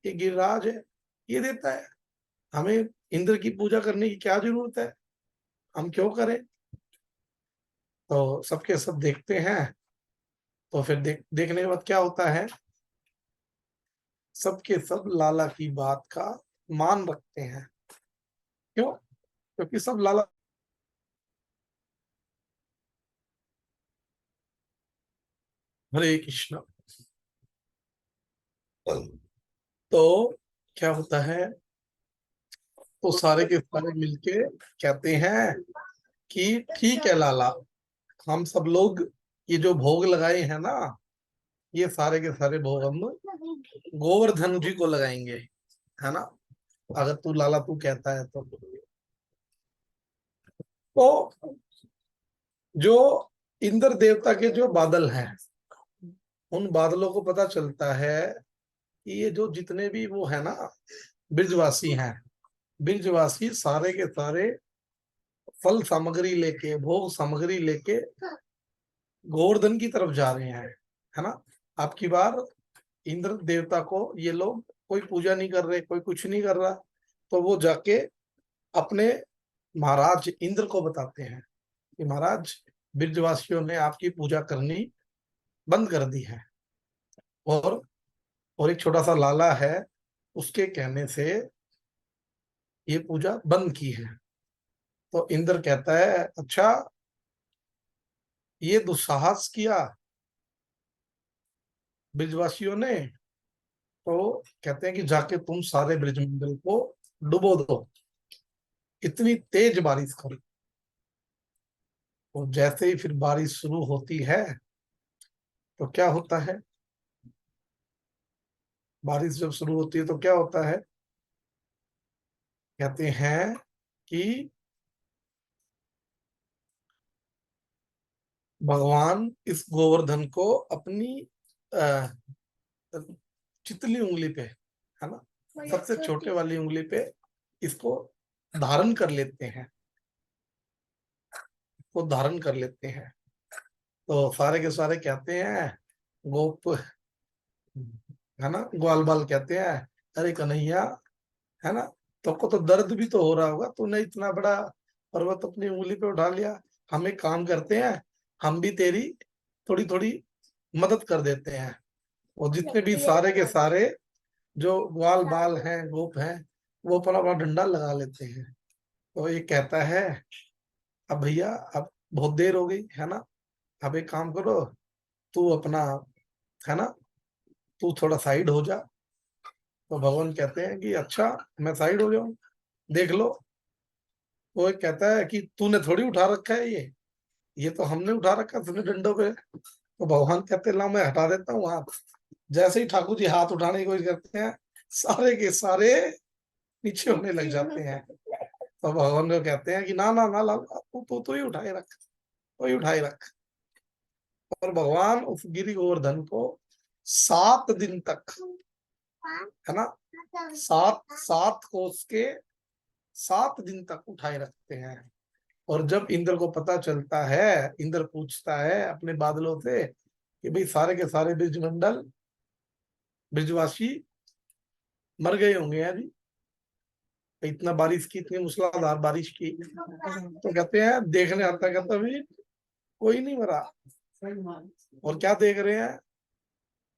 ये गिरिराज है, ये देता है। हमें इंद्र की पूजा करने की क्या जरूरत है, हम क्यों करें। तो सबके सब देखते हैं। तो फिर देखने के बाद क्या होता है, सबके सब लाला की बात का मान रखते हैं। क्यों, क्योंकि सब लाला। हरे कृष्ण। तो क्या होता है, तो सारे के सारे मिलके कहते हैं कि ठीक है लाला, हम सब लोग ये जो भोग लगाए हैं ना, ये सारे के सारे भोग हम गोवर्धन जी को लगाएंगे, है ना, अगर तू लाला तू कहता है तो जो इंद्र देवता के जो बादल हैं, उन बादलों को पता चलता है कि ये जो जितने भी वो है ना ब्रिजवासी हैं, ब्रिजवासी सारे के सारे फल सामग्री लेके, भोग सामग्री लेके गोवर्धन की तरफ जा रहे हैं, है ना। आपकी बार इंद्र देवता को ये लोग कोई पूजा नहीं कर रहे, कोई कुछ नहीं कर रहा। तो वो जाके अपने महाराज इंद्र को बताते हैं कि महाराज ब्रिजवासियों ने आपकी पूजा करनी बंद कर दी है, और एक छोटा सा लाला है, उसके कहने से ये पूजा बंद की है। तो इंद्र कहता है, अच्छा ये दुस्साहस किया ब्रिजवासियों ने, तो कहते हैं कि जाके तुम सारे ब्रिजमंडल को डुबो दो, इतनी तेज बारिश करो। तो जैसे ही फिर बारिश शुरू होती है, तो क्या होता है, बारिश जब शुरू होती है तो क्या होता है, कहते हैं कि भगवान इस गोवर्धन को अपनी अ, चितली उंगली पे, है ना, सबसे छोटे वाली उंगली पे इसको धारण कर लेते हैं, वो धारण कर लेते हैं। तो सारे के सारे कहते हैं, गोप, है ना, ग्वाल बाल कहते हैं, अरे कन्हैया, है ना, तुमको तो दर्द भी तो हो रहा होगा, तूने इतना बड़ा पर्वत अपनी उंगली पे उठा लिया। हम एक काम करते हैं, हम भी तेरी थोड़ी थोड़ी मदद कर देते हैं। और जितने भी सारे के सारे जो ग्वाल बाल हैं, गोप हैं, वो अपना अपना डंडा लगा लेते हैं। तो ये कहता है, अब भैया अब बहुत देर हो गई है ना, अब एक काम करो, तू अपना, है ना, तू थोड़ा साइड हो जा। तो भगवान कहते हैं कि अच्छा मैं साइड हो जाऊं, देख लो। वो कहता है कि तूने थोड़ी उठा रखा है, ये तो हमने उठा रखा है तुमने डंडों पे। तो भगवान कहते हैं ला मैं हटा देता हूँ हाथ। जैसे ही ठाकुर जी हाथ उठाने की कोशिश करते हैं, सारे के सारे नीचे होने लग जाते हैं। तो भगवान को कहते हैं कि ना ना ना लाल, तू ही उठाए रख, तू ही उठाए रख। और भगवान उस गिरि गोवर्धन को 7 दिन तक, है ना, 7 कोस के 7 दिन तक उठाए रखते हैं। और जब इंद्र को पता चलता है, इंद्र पूछता है अपने बादलों से कि भाई सारे के सारे ब्रिजमंडल ब्रिजवासी मर गए होंगे हैं जी, इतना बारिश की, इतनी मूसलाधार बारिश की। तो कहते हैं देखने आता, कहता भाई कोई नहीं मरा। और क्या देख रहे हैं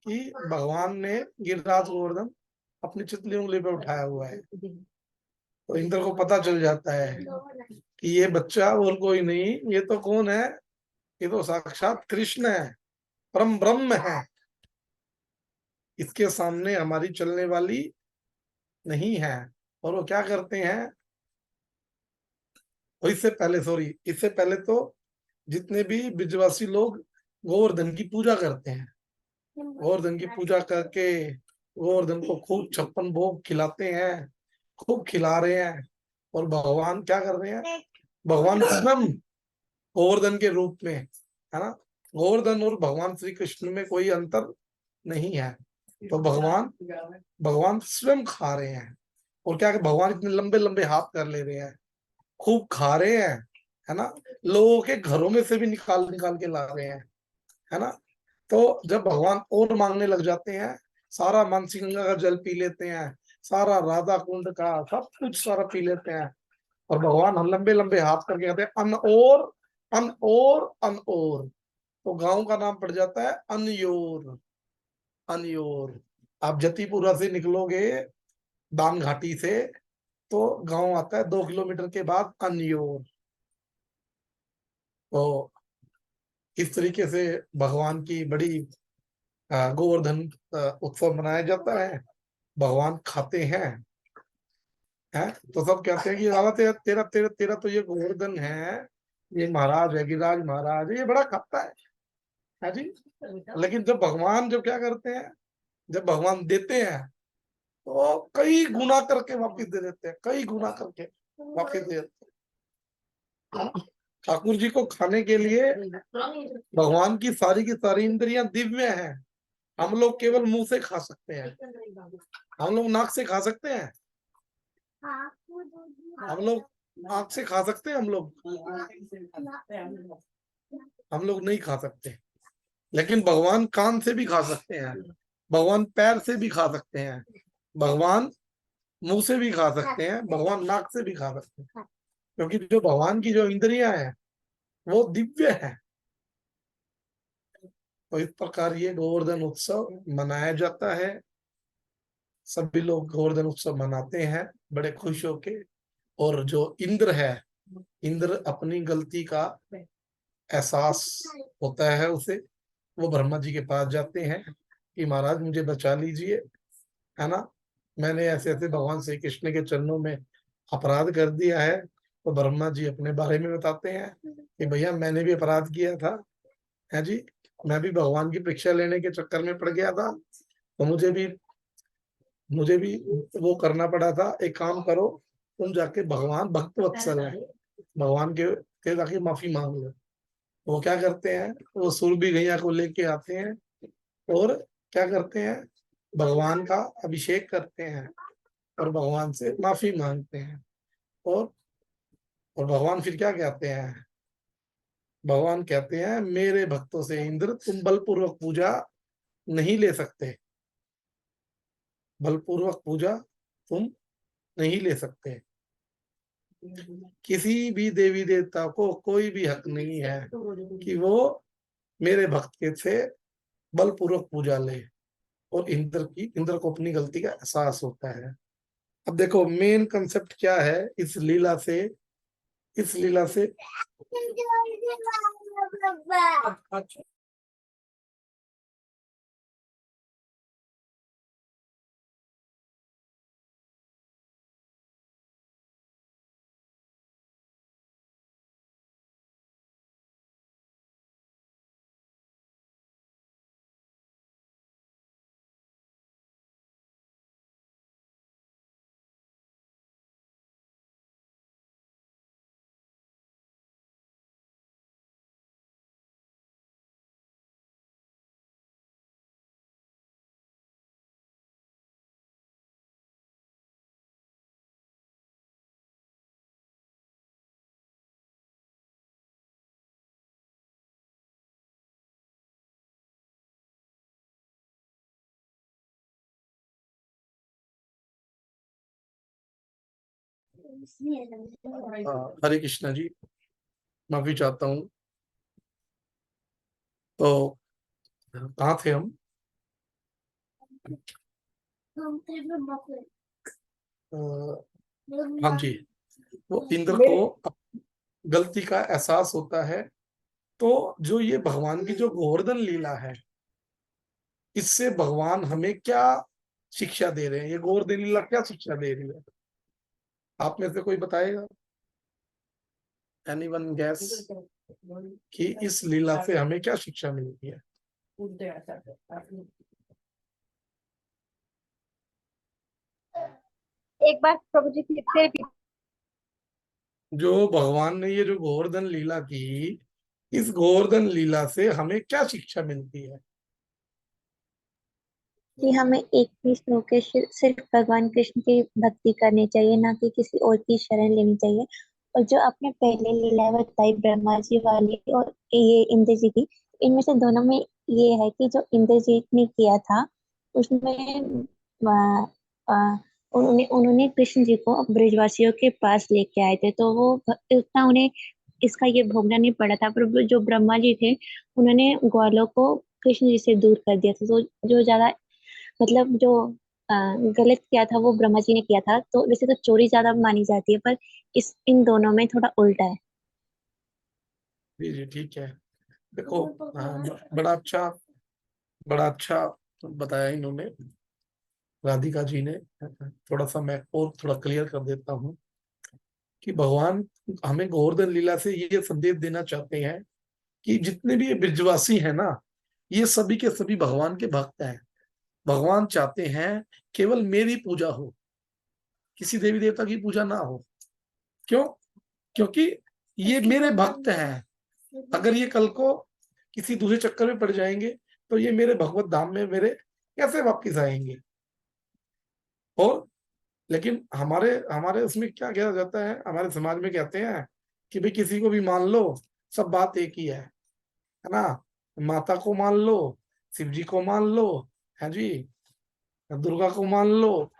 कि भगवान ने गिरिराज गोवर्धन अपनी चितली उंगली पे उठाया हुआ है। तो इंद्र को पता चल जाता है कि ये बच्चा और कोई नहीं, ये तो कौन है, ये तो साक्षात कृष्ण है, परम ब्रह्म है। इसके सामने हमारी चलने वाली नहीं है। और वो क्या करते हैं, और इससे पहले तो जितने भी ब्रिजवासी लोग गोवर्धन की पूजा करते हैं, गोवर्धन की पूजा करके गोवर्धन को खूब 56 भोग खिलाते हैं, खूब खिला रहे हैं। और भगवान क्या कर रहे हैं, भगवान स्वयं गोवर्धन के रूप में, है ना, गोवर्धन और भगवान श्री कृष्ण में कोई अंतर नहीं है। तो भगवान स्वयं खा रहे हैं। और क्या भगवान इतने लंबे लंबे हाथ कर ले रहे हैं, खूब खा रहे हैं, है ना, लोगों के घरों में से भी निकाल निकाल के ला रहे हैं, है ना। तो जब भगवान और मांगने लग जाते हैं, सारा मानसी गंगा का जल पी लेते हैं, सारा राधा कुंड का सब कुछ सारा पी लेते हैं। और भगवान हम लंबे लंबे हाथ करके कहते हैं अन और अन और अन और। तो गांव का नाम पड़ जाता है अनयोर। अनयोर, आप जतीपुरा से निकलोगे दान घाटी से, तो गांव आता है 2 किलोमीटर के बाद अनयोर। तो इस तरीके से भगवान की बड़ी गोवर्धन उत्सव मनाया जाता है। भगवान खाते हैं, है। तो सब कहते हैं कि लाला तेरा तेरा तेरा तेरा तो ये गोवर्धन है, ये महाराज है, गिरिराज महाराज है, ये बड़ा खाता है जी। लेकिन जब क्या करते हैं, जब भगवान देते हैं तो कई गुना करके वापिस दे देते हैं, कई गुना करके वापिस दे देते हैं। ठाकुर जी को खाने के लिए भगवान की सारी इंद्रियां दिव्य हैं। हम लोग केवल मुंह से खा सकते हैं, हम लोग नाक से खा सकते हैं, हम लोग आंख से खा सकते हैं, हम लोग नहीं खा सकते। लेकिन भगवान कान से भी खा सकते हैं, भगवान पैर से भी खा सकते हैं, भगवान मुंह से भी खा सकते हैं, भगवान नाक से भी खा सकते हैं। क्योंकि जो भगवान की जो इंद्रियां हैं वो दिव्य है। तो इस प्रकार ये गोवर्धन उत्सव मनाया जाता है। सभी लोग गोवर्धन उत्सव मनाते हैं बड़े खुश होके। और जो इंद्र है, इंद्र अपनी गलती का एहसास होता है उसे, वो ब्रह्मा जी के पास जाते हैं कि महाराज मुझे बचा लीजिए, है ना, मैंने ऐसे ऐसे भगवान श्री कृष्ण के चरणों में अपराध कर दिया है। तो ब्रह्मा जी अपने बारे में बताते हैं कि भैया मैंने भी अपराध किया था, है जी, मैं भी भगवान की परीक्षा लेने के चक्कर में पड़ गया था, तो मुझे भी वो करना पड़ा था। एक काम करो, तुम जाके भगवान भक्त वत्सल है, भगवान के जाके माफी मांग लो। वो क्या करते हैं, वो सुरभि गैया को लेके आते हैं और क्या करते हैं, भगवान का अभिषेक करते हैं और भगवान से माफी मांगते हैं। और और भगवान फिर क्या कहते हैं, भगवान कहते हैं मेरे भक्तों से इंद्र तुम बलपूर्वक पूजा नहीं ले सकते, बलपूर्वक पूजा तुम नहीं ले सकते। किसी भी देवी देवता को कोई भी हक नहीं है कि वो मेरे भक्त के से बलपूर्वक पूजा ले। और इंद्र को अपनी गलती का एहसास होता है। अब देखो मेन कंसेप्ट क्या है इस लीला से अच्छा हरे कृष्णा जी, माफी चाहता हूँ। तो कहाँ थे हम? अ, हाँ जी, वो इंद्र को गलती का एहसास होता है। तो जो ये भगवान की जो गोवर्धन लीला है, इससे भगवान हमें क्या शिक्षा दे रहे हैं? ये गोवर्धन लीला क्या शिक्षा दे रही है? आप में से कोई बताएगा? एनीवन गैस कि इस लीला से हमें क्या शिक्षा मिलती है? एक बार प्रभु जी फिर से repeat जो भगवान ने ये जो गोवर्धन लीला की, इस गोवर्धन लीला से हमें क्या शिक्षा मिलती है? कि हमें एक कृष्ण होकर सिर्फ भगवान कृष्ण की भक्ति करनी चाहिए, ना कि किसी और की शरण लेनी चाहिए। और जो आपने पहले लीला बताई ब्रह्मा जी वाली और ये इंद्र जी की, इनमें से दोनों में ये है कि जो इंद्र जी ने किया था उसमें आ, आ, उन्होंने उन्होंने कृष्ण जी को ब्रजवासियों के पास लेके आए थे, तो वो उतना उन्हें इसका ये भोगना नहीं पड़ा था। पर जो ब्रह्मा जी थे उन्होंने ग्वालों को कृष्ण जी से दूर कर दिया था। तो जो ज्यादा मतलब जो अ, गलत किया था वो ब्रह्मा जी ने किया था। तो वैसे तो चोरी ज्यादा मानी जाती है, पर इस इन दोनों में थोड़ा उल्टा है। जी जी, ठीक है। देखो, बड़ा अच्छा, बड़ा अच्छा बताया इन्होंने, राधिका जी ने। थोड़ा सा मैं और थोड़ा क्लियर कर देता हूँ कि भगवान हमें गोवर्धन लीला से ये संदेश देना चाहते हैं कि जितने भी ये ब्रजवासी हैं ना, ये सभी के सभी भगवान के भक्त हैं। भगवान चाहते हैं केवल मेरी पूजा हो, किसी देवी देवता की पूजा ना हो। क्यों? क्योंकि ये मेरे भक्त हैं। अगर ये कल को किसी दूसरे चक्कर में पड़ जाएंगे तो ये मेरे भगवत धाम में मेरे कैसे वापस आएंगे? और लेकिन हमारे हमारे उसमें क्या किया जाता है, हमारे समाज में कहते हैं कि भाई किसी को भी मान लो, सब बात एक ही है ना। माता को मान लो, शिव जी को मान लो, है जी, दुर्गा को मान लो,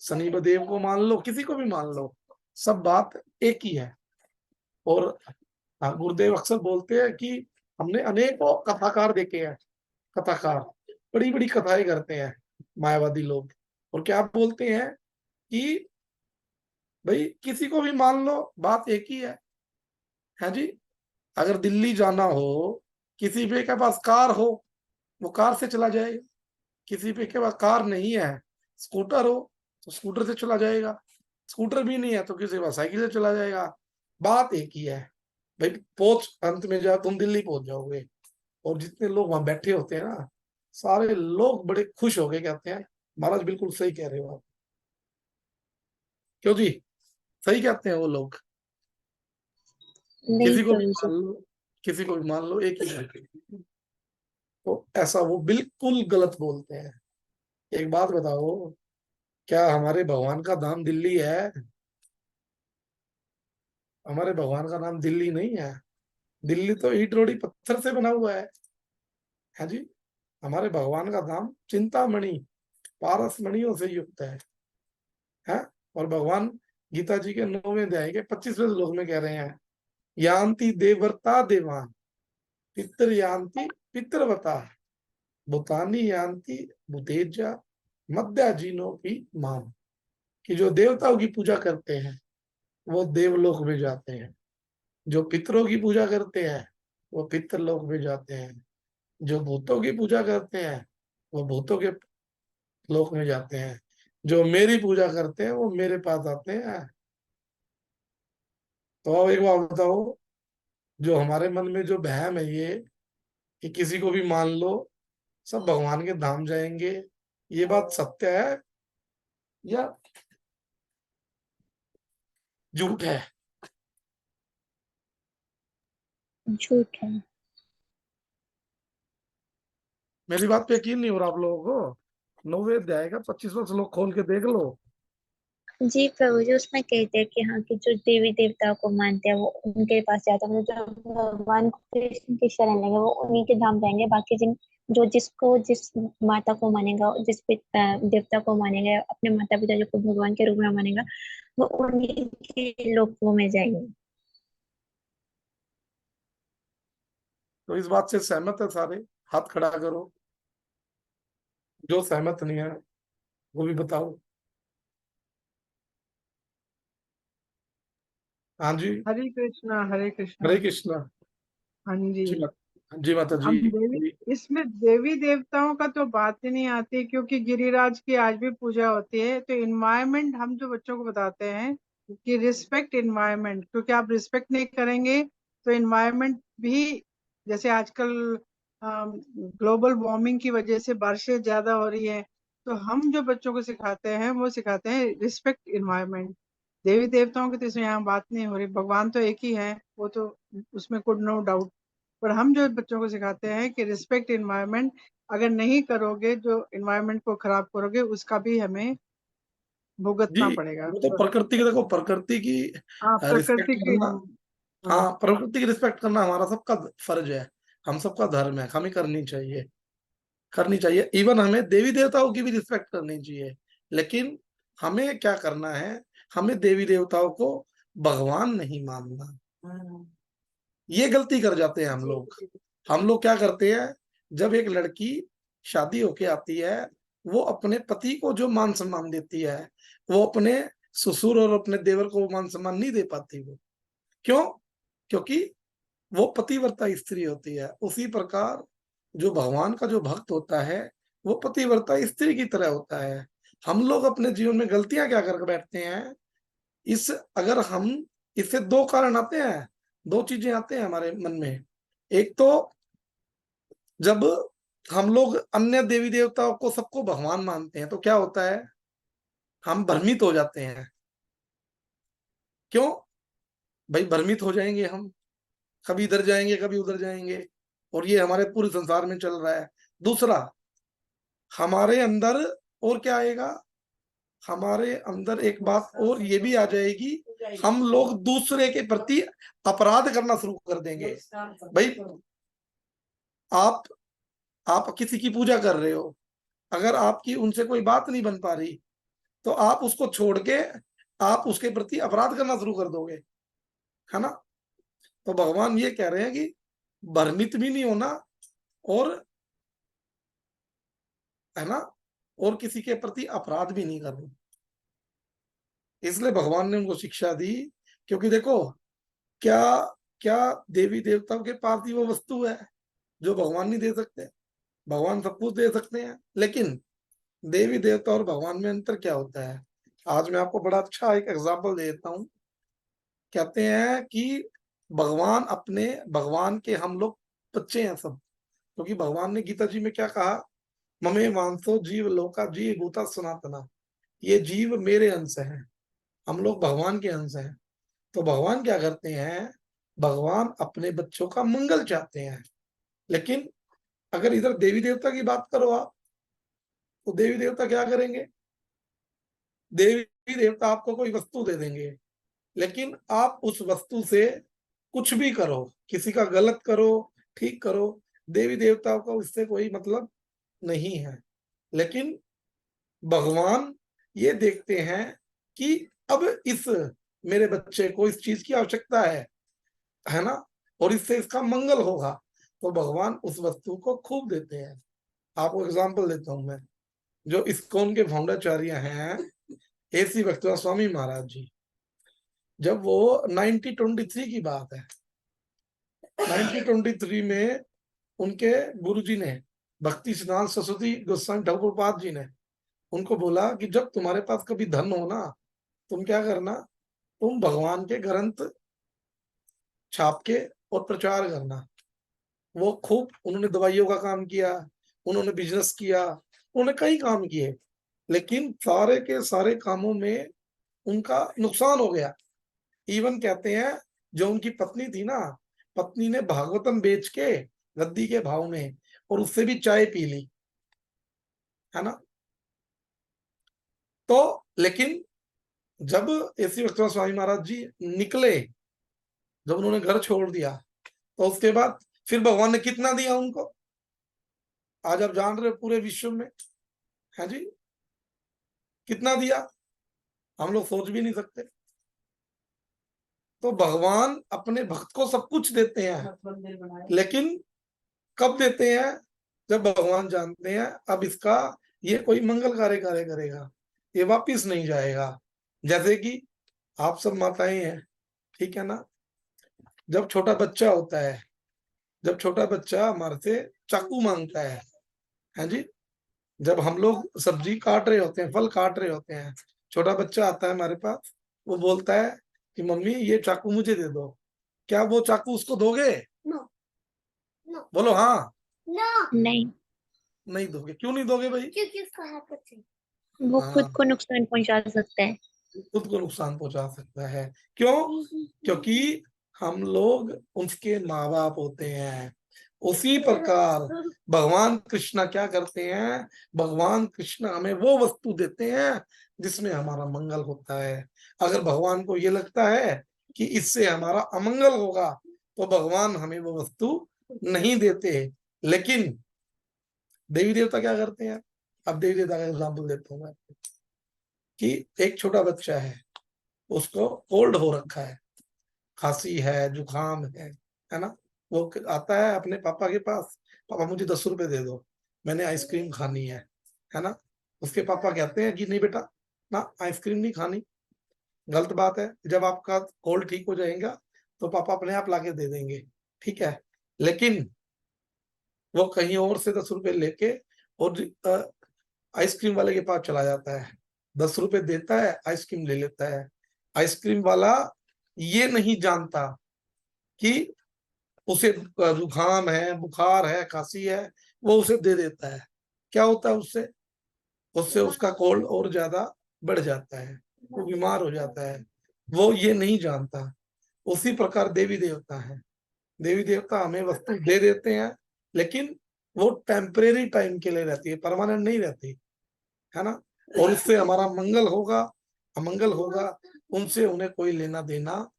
शनिदेव देव को मान लो, किसी को भी मान लो, सब बात एक ही है। और गुरुदेव अक्सर बोलते हैं कि हमने अनेकों कथाकार देखे हैं। कथाकार बड़ी बड़ी कथाएं करते हैं मायावादी लोग, और क्या बोलते हैं कि भाई किसी को भी मान लो, बात एक ही है जी। अगर दिल्ली जाना हो, किसी पे के पास कार हो, वो कार से चला जाएगा। किसी पे के पास कार नहीं है, स्कूटर हो, तो स्कूटर से चला जाएगा। स्कूटर भी नहीं है तो किसी के पास साइकिल से चला जाएगा। बात एक ही है भाई। पहुंच अंत में जा तुम दिल्ली पहुंच जाओगे। और जितने लोग वहां बैठे होते हैं ना, सारे लोग बड़े खुश होके कहते हैं महाराज बिल्कुल सही कह रहे हो आप। क्यों जी? सही कहते हैं वो लोग। नहीं किसी को भी प्रभु जी। मान लो, किसी को भी मान लो, एक ही है। तो ऐसा वो बिल्कुल गलत बोलते हैं। एक बात बताओ, क्या हमारे भगवान का धाम दिल्ली है? हमारे भगवान का नाम दिल्ली नहीं है। दिल्ली तो ईट रोड़ी पत्थर से बना हुआ है जी। हमारे भगवान का धाम चिंतामणि, पारस मणियों से युक्त है। और भगवान गीता जी के 9वें अध्याय के 25वें श्लोक में कह रहे हैं, यान्ति देवर्ता देवान, पितर यान्ति पितरवता, भूतानी यान्ति भूतेजा, मध्या जीनो की मान। कि जो देवताओं की पूजा करते हैं वो देवलोक में जाते हैं, जो पितरों की पूजा करते हैं वो पितरलोक में जाते हैं, जो भूतों की पूजा करते हैं वो भूतों के लोक में जाते हैं, जो मेरी पूजा करते हैं वो मेरे पास आते हैं। तो अब एक बात बताओ, जो हमारे मन में जो वहम है ये कि किसी को भी मान लो सब भगवान के धाम जाएंगे, ये बात सत्य है या झूठ है? झूठ है। मेरी बात पे यकीन नहीं हो रहा आप लोगों को? 9वें अध्याय का 25वां श्लोक खोल के देख लो। जी प्रभु जी, उसमें कहते हैं कि हाँ, कि जो देवी देवताओं को मानते हैं वो उनके पास जाते हैं। मतलब जो भगवान कृष्ण की शरण लेंगे वो उन्हीं के धाम जाएंगे। बाकी जिन जो जिसको जिस माता को मानेगा, देवता को मानेगा, अपने माता पिता जो को भगवान के रूप में मानेगा, वो उन्हीं के लोकों में जाएंगे। तो इस बात से सहमत है सारे? हाथ खड़ा करो। जो सहमत नहीं है वो भी बताओ। हाँ जी। हरे कृष्णा हरे कृष्णा। हरे कृष्णा। हाँ जी। जी माता जी। अब इसमें देवी देवताओं का तो बात ही नहीं आती, क्योंकि गिरिराज की आज भी पूजा होती है। तो इन्वायरमेंट हम जो बच्चों को बताते हैं कि रिस्पेक्ट इन्वायरमेंट, क्योंकि आप रिस्पेक्ट नहीं करेंगे तो इन्वायरमेंट भी, जैसे आजकल ग्लोबल वार्मिंग की वजह से बारिशें ज्यादा हो रही है, तो हम जो बच्चों को सिखाते हैं वो सिखाते हैं रिस्पेक्ट इन्वायरमेंट। देवी देवताओं की तो इसमें यहाँ बात नहीं हो रही, भगवान तो एक ही है, वो तो उसमें कुछ नो डाउट। पर हम जो बच्चों को सिखाते हैं कि रिस्पेक्ट इन्वायरमेंट, अगर नहीं करोगे, जो इन्वायरमेंट को खराब करोगे, उसका भी हमें जी भुगतना पड़ेगा। वो तो प्रकृति की, देखो प्रकृति की हाँ, रिस्पेक्ट प्रकृति की। करना, हाँ, हाँ प्रकृति की रिस्पेक्ट करना हमारा सबका फर्ज है, हम सबका धर्म है, हमें करनी चाहिए। इवन हमें देवी देवताओं की भी रिस्पेक्ट करनी चाहिए। लेकिन हमें क्या करना है, हमें देवी देवताओं को भगवान नहीं मानना। ये गलती कर जाते हैं हम लोग क्या करते हैं, जब एक लड़की शादी होके आती है, वो अपने पति को जो मान सम्मान देती है, वो अपने ससुर और अपने देवर को मान सम्मान नहीं दे पाती। वो क्यों? क्योंकि वो पतिव्रता स्त्री होती है। उसी प्रकार जो भगवान का जो भक्त होता है, वो पतिव्रता स्त्री की तरह होता है। हम लोग अपने जीवन में गलतियां क्या करके बैठते हैं, इस अगर हम इससे दो कारण आते हैं, दो चीजें आते हैं हमारे मन में। एक तो जब हम लोग अन्य देवी देवताओं को सबको भगवान मानते हैं, तो क्या होता है, हम भ्रमित हो जाते हैं। क्यों भाई भ्रमित हो जाएंगे हम, कभी इधर जाएंगे कभी उधर जाएंगे, और ये हमारे पूरे संसार में चल रहा है। दूसरा, हमारे अंदर और क्या आएगा, हमारे अंदर एक बात और ये भी आ जाएगी, हम लोग दूसरे के प्रति अपराध करना शुरू कर देंगे। भाई आप किसी की पूजा कर रहे हो, अगर आपकी उनसे कोई बात नहीं बन पा रही, तो आप उसको छोड़ के आप उसके प्रति अपराध करना शुरू कर दोगे, है ना? तो भगवान ये कह रहे हैं कि भ्रमित भी नहीं होना, और है ना, और किसी के प्रति अपराध भी नहीं करना। इसलिए भगवान ने उनको शिक्षा दी। क्योंकि देखो, क्या क्या देवी देवताओं के पास ही वो वस्तु है जो भगवान नहीं दे सकते? भगवान सब कुछ दे सकते हैं, लेकिन देवी देवता और भगवान में अंतर क्या होता है? आज मैं आपको बड़ा अच्छा एक एग्जाम्पल दे देता हूँ। कहते हैं कि भगवान के हम लोग बच्चे हैं सब, क्योंकि भगवान ने गीता जी में क्या कहा, ममे वांसो जीव लोका जीव भूता सनातना, ये जीव मेरे अंश हैं, हम लोग भगवान के अंश हैं। तो भगवान क्या करते हैं, भगवान अपने बच्चों का मंगल चाहते हैं। लेकिन अगर इधर देवी देवता की बात करो आप, तो देवी देवता क्या करेंगे, देवी देवता आपको कोई वस्तु दे देंगे, लेकिन आप उस वस्तु से कुछ भी करो, किसी का गलत करो ठीक करो, देवी देवताओं का उससे कोई मतलब नहीं है। लेकिन भगवान ये देखते हैं कि अब इस मेरे बच्चे को इस चीज की आवश्यकता है ना, और इससे इसका मंगल होगा, तो भगवान उस वस्तु को खूब देते हैं। आपको एग्जांपल देता हूं मैं, जो इस्कॉन के फाउंडाचार्य हैं AC भक्तिवेदांत स्वामी महाराज जी, जब वो 1923 की बात है, 1923 में उनके गुरुजी ने, भक्ति सिद्धांत सरस्वती गोस्वामी ठाकुरपाद जी ने उनको बोला कि जब तुम्हारे पास कभी धन हो ना, तुम क्या करना, तुम भगवान के ग्रंथ छाप के और प्रचार करना। वो खूब, उन्होंने दवाइयों का काम किया, उन्होंने बिजनेस किया, उन्होंने कई काम किए, लेकिन सारे के सारे कामों में उनका नुकसान हो गया। इवन कहते हैं जो उनकी पत्नी थी ना, पत्नी ने भागवतम बेच के गद्दी के भाव में, और उससे भी चाय पी ली, है ना। तो लेकिन जब AC भक्तिवेदांत स्वामी महाराज जी निकले, जब उन्होंने घर छोड़ दिया, तो उसके बाद फिर भगवान ने कितना दिया उनको, आज आप जान रहे हो पूरे विश्व में, है जी, कितना दिया हम लोग सोच भी नहीं सकते। तो भगवान अपने भक्त को सब कुछ देते हैं, लेकिन कब देते हैं? जब भगवान जानते हैं अब इसका ये कोई मंगल कार्य करेगा, ये वापिस नहीं जाएगा। जैसे कि आप सब माताएं हैं, ठीक है ना, जब छोटा बच्चा होता है, जब छोटा बच्चा हमारे से चाकू मांगता है जी, जब हम लोग सब्जी काट रहे होते हैं, फल काट रहे होते हैं, छोटा बच्चा आता है हमारे पास, वो बोलता है कि मम्मी ये चाकू मुझे दे दो, क्या वो चाकू उसको दोगे? नो नो बोलो हाँ। नो नहीं, नहीं दोगे, क्यों नहीं दोगे भाई? क्योंकि उसको हरकत है। वो खुद हाँ, को नुकसान पहुंचा सकता है। खुद को नुकसान पहुंचा सकता है। क्यों? क्योंकि हम लोग उसके माँ बाप होते हैं। उसी प्रकार भगवान कृष्ण क्या करते हैं? भगवान कृष्ण हमें वो वस्तु देते हैं जिसमें हमारा मंगल होता है। अगर भगवान को ये लगता है कि इससे हमारा अमंगल होगा तो भगवान हमें वो वस्तु नहीं देते। लेकिन देवी देवता क्या करते हैं? अब देवी देवता का एग्जाम्पल देता हूँ मैं, कि एक छोटा बच्चा है, उसको कोल्ड हो रखा है, खांसी है, जुकाम है ना, वो आता है अपने पापा के पास, पापा मुझे 10 रुपए दे दो, मैंने आइसक्रीम खानी है ना। उसके पापा कहते हैं कि नहीं बेटा, ना आइसक्रीम नहीं खानी, गलत बात है, जब आपका कोल्ड ठीक हो जाएगा तो पापा अपने आप लाके दे देंगे, ठीक है। लेकिन वो कहीं और से 10 रुपए लेके और आइसक्रीम वाले के पास चला जाता है, 10 रुपए देता है, आइसक्रीम ले लेता है। आइसक्रीम वाला ये नहीं जानता कि उसे जुकाम है, बुखार है, खांसी है, वो उसे दे देता है। क्या होता है उससे? उससे उसका कोल्ड और ज्यादा बढ़ जाता है, वो बीमार हो जाता है, वो ये नहीं जानता। उसी प्रकार देवी देवता है, देवी देवता हमें वस्तु दे देते हैं, लेकिन वो टेम्परेरी टाइम के लिए रहती है, परमानेंट नहीं रहती, है ना। और उससे हमारा मंगल होगा अमंगल होगा, उनसे उन्हें कोई लेना देना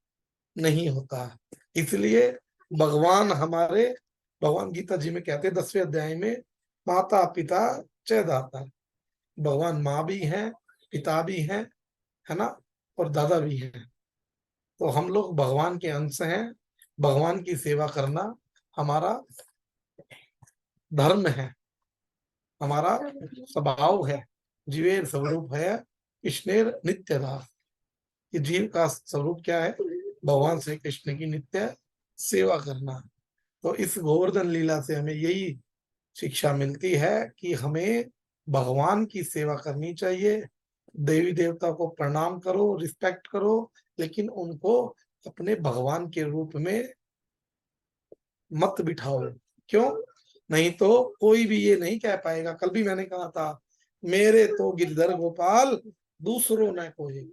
नहीं होता। इसलिए भगवान गीता जी में कहते हैं 10वें अध्याय में, माता पिता च दाता, भगवान माँ भी हैं, पिता भी हैं, है ना, और दादा भी हैं। तो हम लोग भगवान के अंश हैं। भगवान की सेवा करना हमारा धर्म है, हमारा स्वभाव है। जीवेर स्वरूप है कृष्णेर नित्य दास। कि जीव का स्वरूप क्या है? भगवान श्री कृष्ण की नित्य सेवा करना। तो इस गोवर्धन लीला से हमें यही शिक्षा मिलती है कि हमें भगवान की सेवा करनी चाहिए। देवी देवता को प्रणाम करो, रिस्पेक्ट करो, लेकिन उनको अपने भगवान के रूप में मत बिठाओ। क्यों? नहीं तो कोई भी ये नहीं कह पाएगा। कल भी मैंने कहा था, मेरे तो गिरधर गोपाल दूसरों न कोई।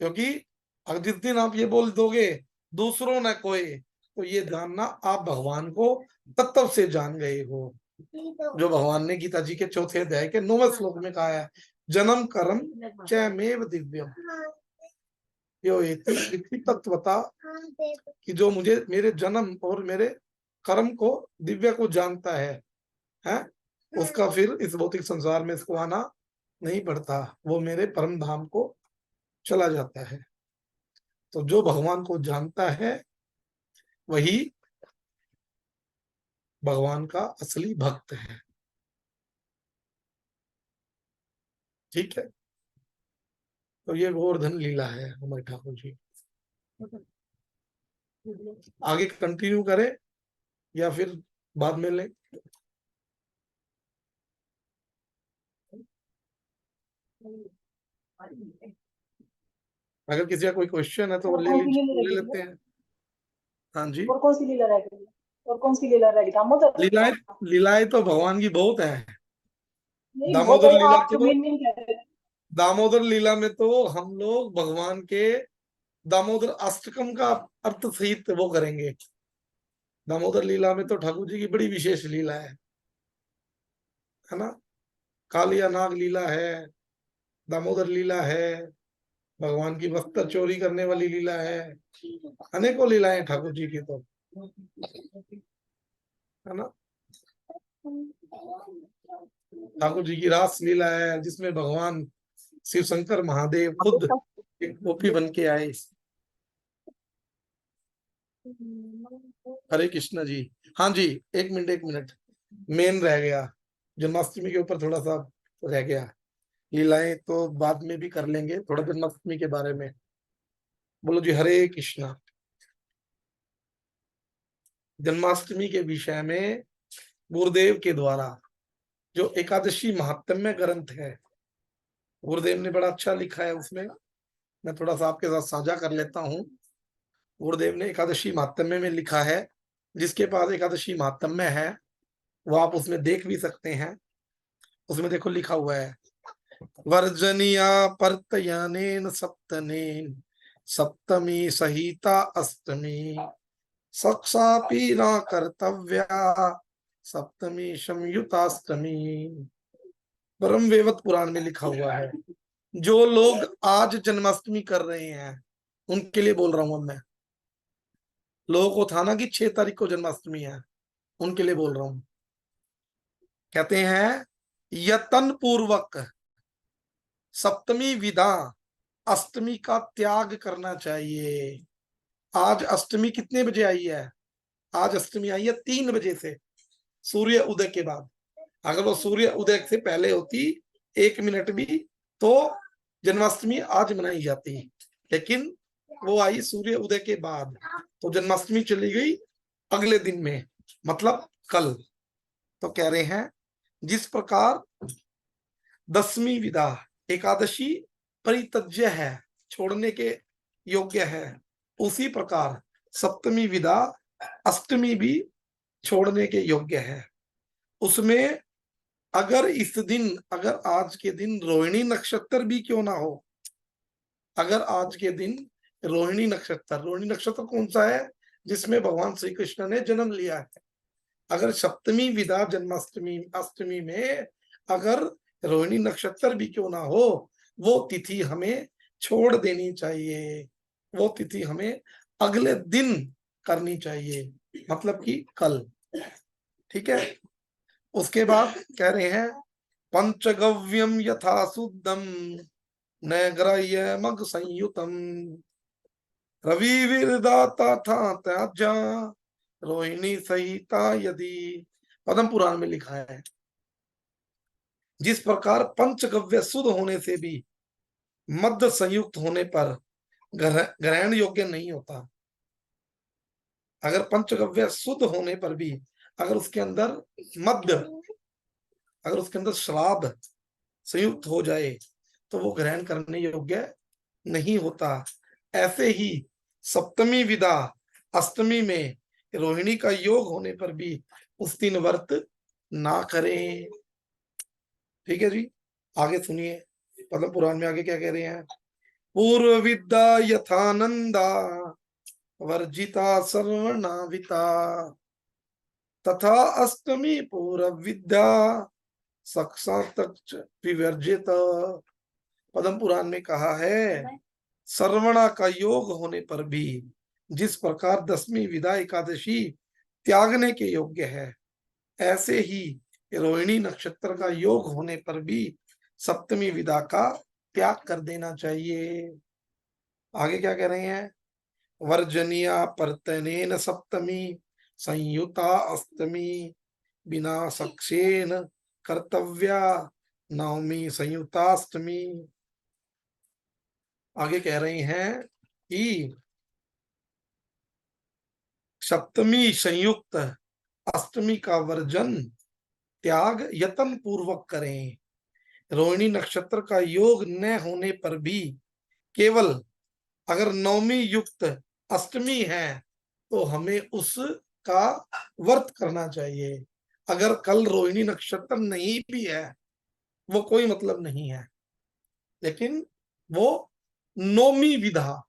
क्योंकि अगर जिस दिन आप ये बोल दोगे दूसरों न कोई, तो ये जानना आप भगवान को तत्व से जान गए हो। जो भगवान ने गीता जी के 4थे अध्याय के 9वें श्लोक में कहा है, जन्म कर्म चैमेव दिव्यम यो एति तत्वता, कि जो मुझे मेरे जन्म और मेरे कर्म को दिव्य को जानता है उसका फिर इस भौतिक संसार में इसको आना नहीं पड़ता, वो मेरे परम धाम को चला जाता है। तो जो भगवान को जानता है वही भगवान का असली भक्त है। ठीक है, तो ये गोवर्धन लीला है हमारे ठाकुर जी। आगे कंटिन्यू करें या फिर बाद में लें? अगर किसी का कोई क्वेश्चन है तो वो ले ले लेते हैं। हाँ जी, और कौन सी लीला रह गई? और कौन सी लीला रह गई? दामोदर लीलाएं लीलाएं तो भगवान की बहुत है। नहीं, वो दामोदर तो लीला आप जो तो मेन मेन कह रहे थे। दामोदर लीला में तो हम लोग भगवान के दामोदर अष्टकम का अर्थ सहित वो करेंगे। दामोदर लीला में तो ठाकुर जी की बड़ी विशेष लीला है ना। कालिया नाग लीला है, दामोदर लीला है, भगवान की वस्त्र चोरी करने वाली लीला है, अनेकों लीलाएं ठाकुर जी की। तो है ना। ठाकुर जी की रास लीला है जिसमें भगवान शिव शंकर महादेव खुद एक गोपी बन के आए। हरे कृष्णा जी। हाँ जी, एक मिनट, मेन रह गया, जन्माष्टमी के ऊपर थोड़ा सा रह गया। लीलाएं तो बाद में भी कर लेंगे, थोड़ा जन्माष्टमी के बारे में बोलो जी। हरे कृष्णा। जन्माष्टमी के विषय में गुरुदेव के द्वारा जो एकादशी महात्म्य ग्रंथ है, गुरुदेव ने बड़ा अच्छा लिखा है। उसमें मैं थोड़ा सा आपके साथ साझा कर लेता हूँ। गुरुदेव ने एकादशी महात्म्य में लिखा है, जिसके पास एकादशी महात्म्य है वो आप उसमें देख भी सकते हैं। उसमें देखो लिखा हुआ है, वर्जनिया परतयनेन सप्तनेन सप्तमी सहिता अष्टमी सक्सापि न कर्तव्या सप्तमी संयुताष्टमी। ब्रह्म वैवर्त पुराण में लिखा हुआ है। जो लोग आज जन्माष्टमी कर रहे हैं उनके लिए बोल रहा हूं मैं। लोगों को था ना कि 6 तारीख को जन्माष्टमी है, उनके लिए बोल रहा हूं। कहते हैं यतन पूर्वक सप्तमी विदा अष्टमी का त्याग करना चाहिए। आज अष्टमी कितने बजे आई है? आज अष्टमी आई है 3 बजे से, सूर्य उदय के बाद। अगर वो सूर्य उदय से पहले होती 1 मिनट भी तो जन्माष्टमी आज मनाई जाती, लेकिन वो आई सूर्य उदय के बाद, तो जन्माष्टमी चली गई अगले दिन में, मतलब कल। तो कह रहे हैं जिस प्रकार दसवीं विदा एकादशी परित्यज्य है, छोड़ने के योग्य है, उसी प्रकार सप्तमी विदा अष्टमी भी छोड़ने के योग्य है। उसमें अगर इस दिन, अगर आज के दिन रोहिणी नक्षत्र भी क्यों ना हो, अगर आज के दिन रोहिणी नक्षत्र कौन सा है? जिसमें भगवान श्री कृष्ण ने जन्म लिया है। अगर सप्तमी विदा जन्माष्टमी अष्टमी में अगर रोहिणी नक्षत्र भी क्यों ना हो, वो तिथि हमें छोड़ देनी चाहिए। वो तिथि हमें अगले दिन करनी चाहिए, मतलब कि कल। ठीक है। उसके बाद कह रहे हैं पंचगव्यम यथा शुद्धम न ग्राह्य मग संयुतम रवि विरदाता था त्याज्या रोहिणी सहिता यदि। पद्म पुराण में लिखा है, जिस प्रकार पंचगव्य शुद्ध होने से भी मध्य संयुक्त होने पर ग्रहण योग्य नहीं होता। अगर पंचगव्य शुद्ध होने पर भी अगर उसके अंदर मध्य, अगर उसके अंदर श्राद्ध संयुक्त हो जाए तो वो ग्रहण करने योग्य नहीं होता। ऐसे ही सप्तमी विदा अष्टमी में रोहिणी का योग होने पर भी उस दिन व्रत ना करें। ठीक है जी। आगे सुनिए पद्म पुराण में आगे क्या कह रहे हैं। पूर्व विद्या यथानंदा वर्जिता सर्वनाविता तथा अष्टमी पूर्व विद्या साक्षात विवर्जित। पद्म पुराण में कहा है, सर्वणा का योग होने पर भी जिस प्रकार दसवीं विदा एकादशी त्यागने के योग्य है, ऐसे ही रोहिणी नक्षत्र का योग होने पर भी सप्तमी विदा का त्याग कर देना चाहिए। आगे क्या कह रहे हैं, वर्जनिया परतनेन सप्तमी संयुता अष्टमी बिना सक्सेन कर्तव्या नवमी संयुताष्टमी। आगे कह रहे हैं कि सप्तमी संयुक्त अष्टमी का वर्जन त्याग यत्न पूर्वक करें। रोहिणी नक्षत्र का योग न होने पर भी केवल अगर नवमी युक्त अष्टमी है तो हमें उसका व्रत करना चाहिए। अगर कल रोहिणी नक्षत्र नहीं भी है वो कोई मतलब नहीं है, लेकिन वो नौमी विधा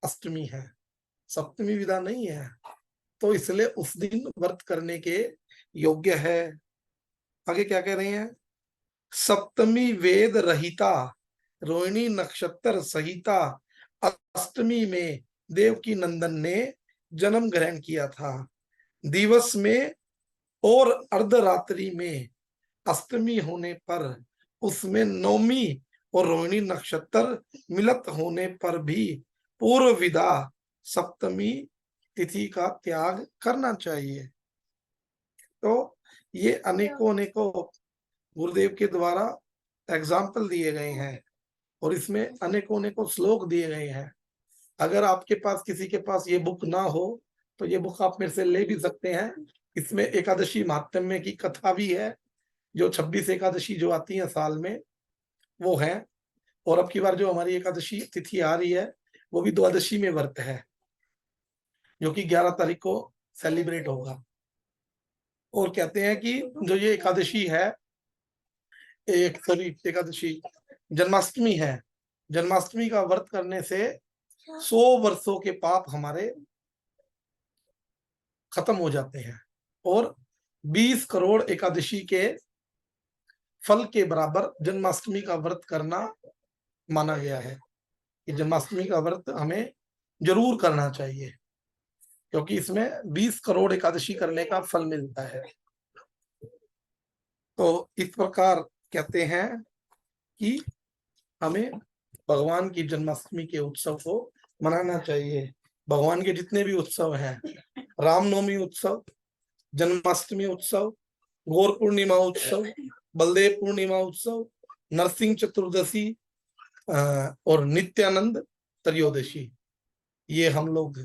अष्टमी है, सप्तमी विधा नहीं है, तो इसलिए उस दिन व्रत करने के योग्य है। आगे क्या कह रहे हैं, सप्तमी वेद रहिता रोहिणी नक्षत्र सहिता अष्टमी में देवकी नंदन ने जन्म ग्रहण किया था। दिवस में और अर्धरात्रि में अष्टमी होने पर उसमें नवमी और रोहिणी नक्षत्र मिलित होने पर भी पूर्व विदा सप्तमी तिथि का त्याग करना चाहिए। तो ये अनेकों अनेकों गुरुदेव के द्वारा एग्जाम्पल दिए गए हैं और इसमें अनेकों अनेकों श्लोक दिए गए हैं। अगर आपके पास किसी के पास ये बुक ना हो तो ये बुक आप मेरे से ले भी सकते हैं। इसमें एकादशी महात्म्य की कथा भी है, जो 26 एकादशी जो आती है साल में वो है। और अब की बार जो हमारी एकादशी तिथि आ रही है वो भी द्वादशी में व्रत है, जो कि 11 तारीख को सेलिब्रेट होगा। और कहते हैं कि जो ये एकादशी है, एकादशी जन्माष्टमी है, जन्माष्टमी का व्रत करने से 100 वर्षों के पाप हमारे खत्म हो जाते हैं और 20 करोड़ एकादशी के फल के बराबर जन्माष्टमी का व्रत करना माना गया है कि जन्माष्टमी का व्रत हमें जरूर करना चाहिए, क्योंकि इसमें 20 करोड़ एकादशी करने का फल मिलता है। तो इस प्रकार कहते हैं कि हमें भगवान की जन्माष्टमी के उत्सव को मनाना चाहिए। भगवान के जितने भी उत्सव हैं, रामनवमी उत्सव, जन्माष्टमी उत्सव, गौर पूर्णिमा उत्सव, बलदेव पूर्णिमा उत्सव, नरसिंह चतुर्दशी और नित्यानंद त्रयोदशी, ये हम लोग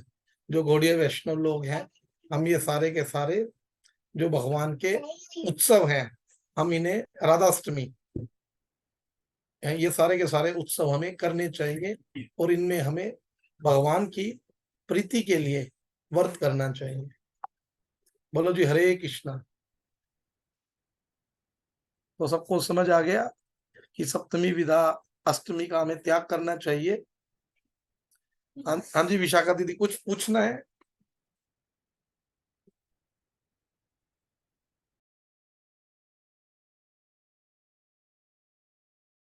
जो गौड़ीय वैष्णव लोग हैं, हम ये सारे के सारे जो भगवान के उत्सव हैं, हम इन्हें राधाष्टमी, ये सारे के सारे उत्सव हमें करने चाहिए और इनमें हमें भगवान की प्रीति के लिए व्रत करना चाहिए। बोलो जी हरे कृष्णा। तो सबको समझ आ गया कि सप्तमी विदा अष्टमी का हमें त्याग करना चाहिए। हाँ जी विशाखा दीदी, कुछ पूछना है?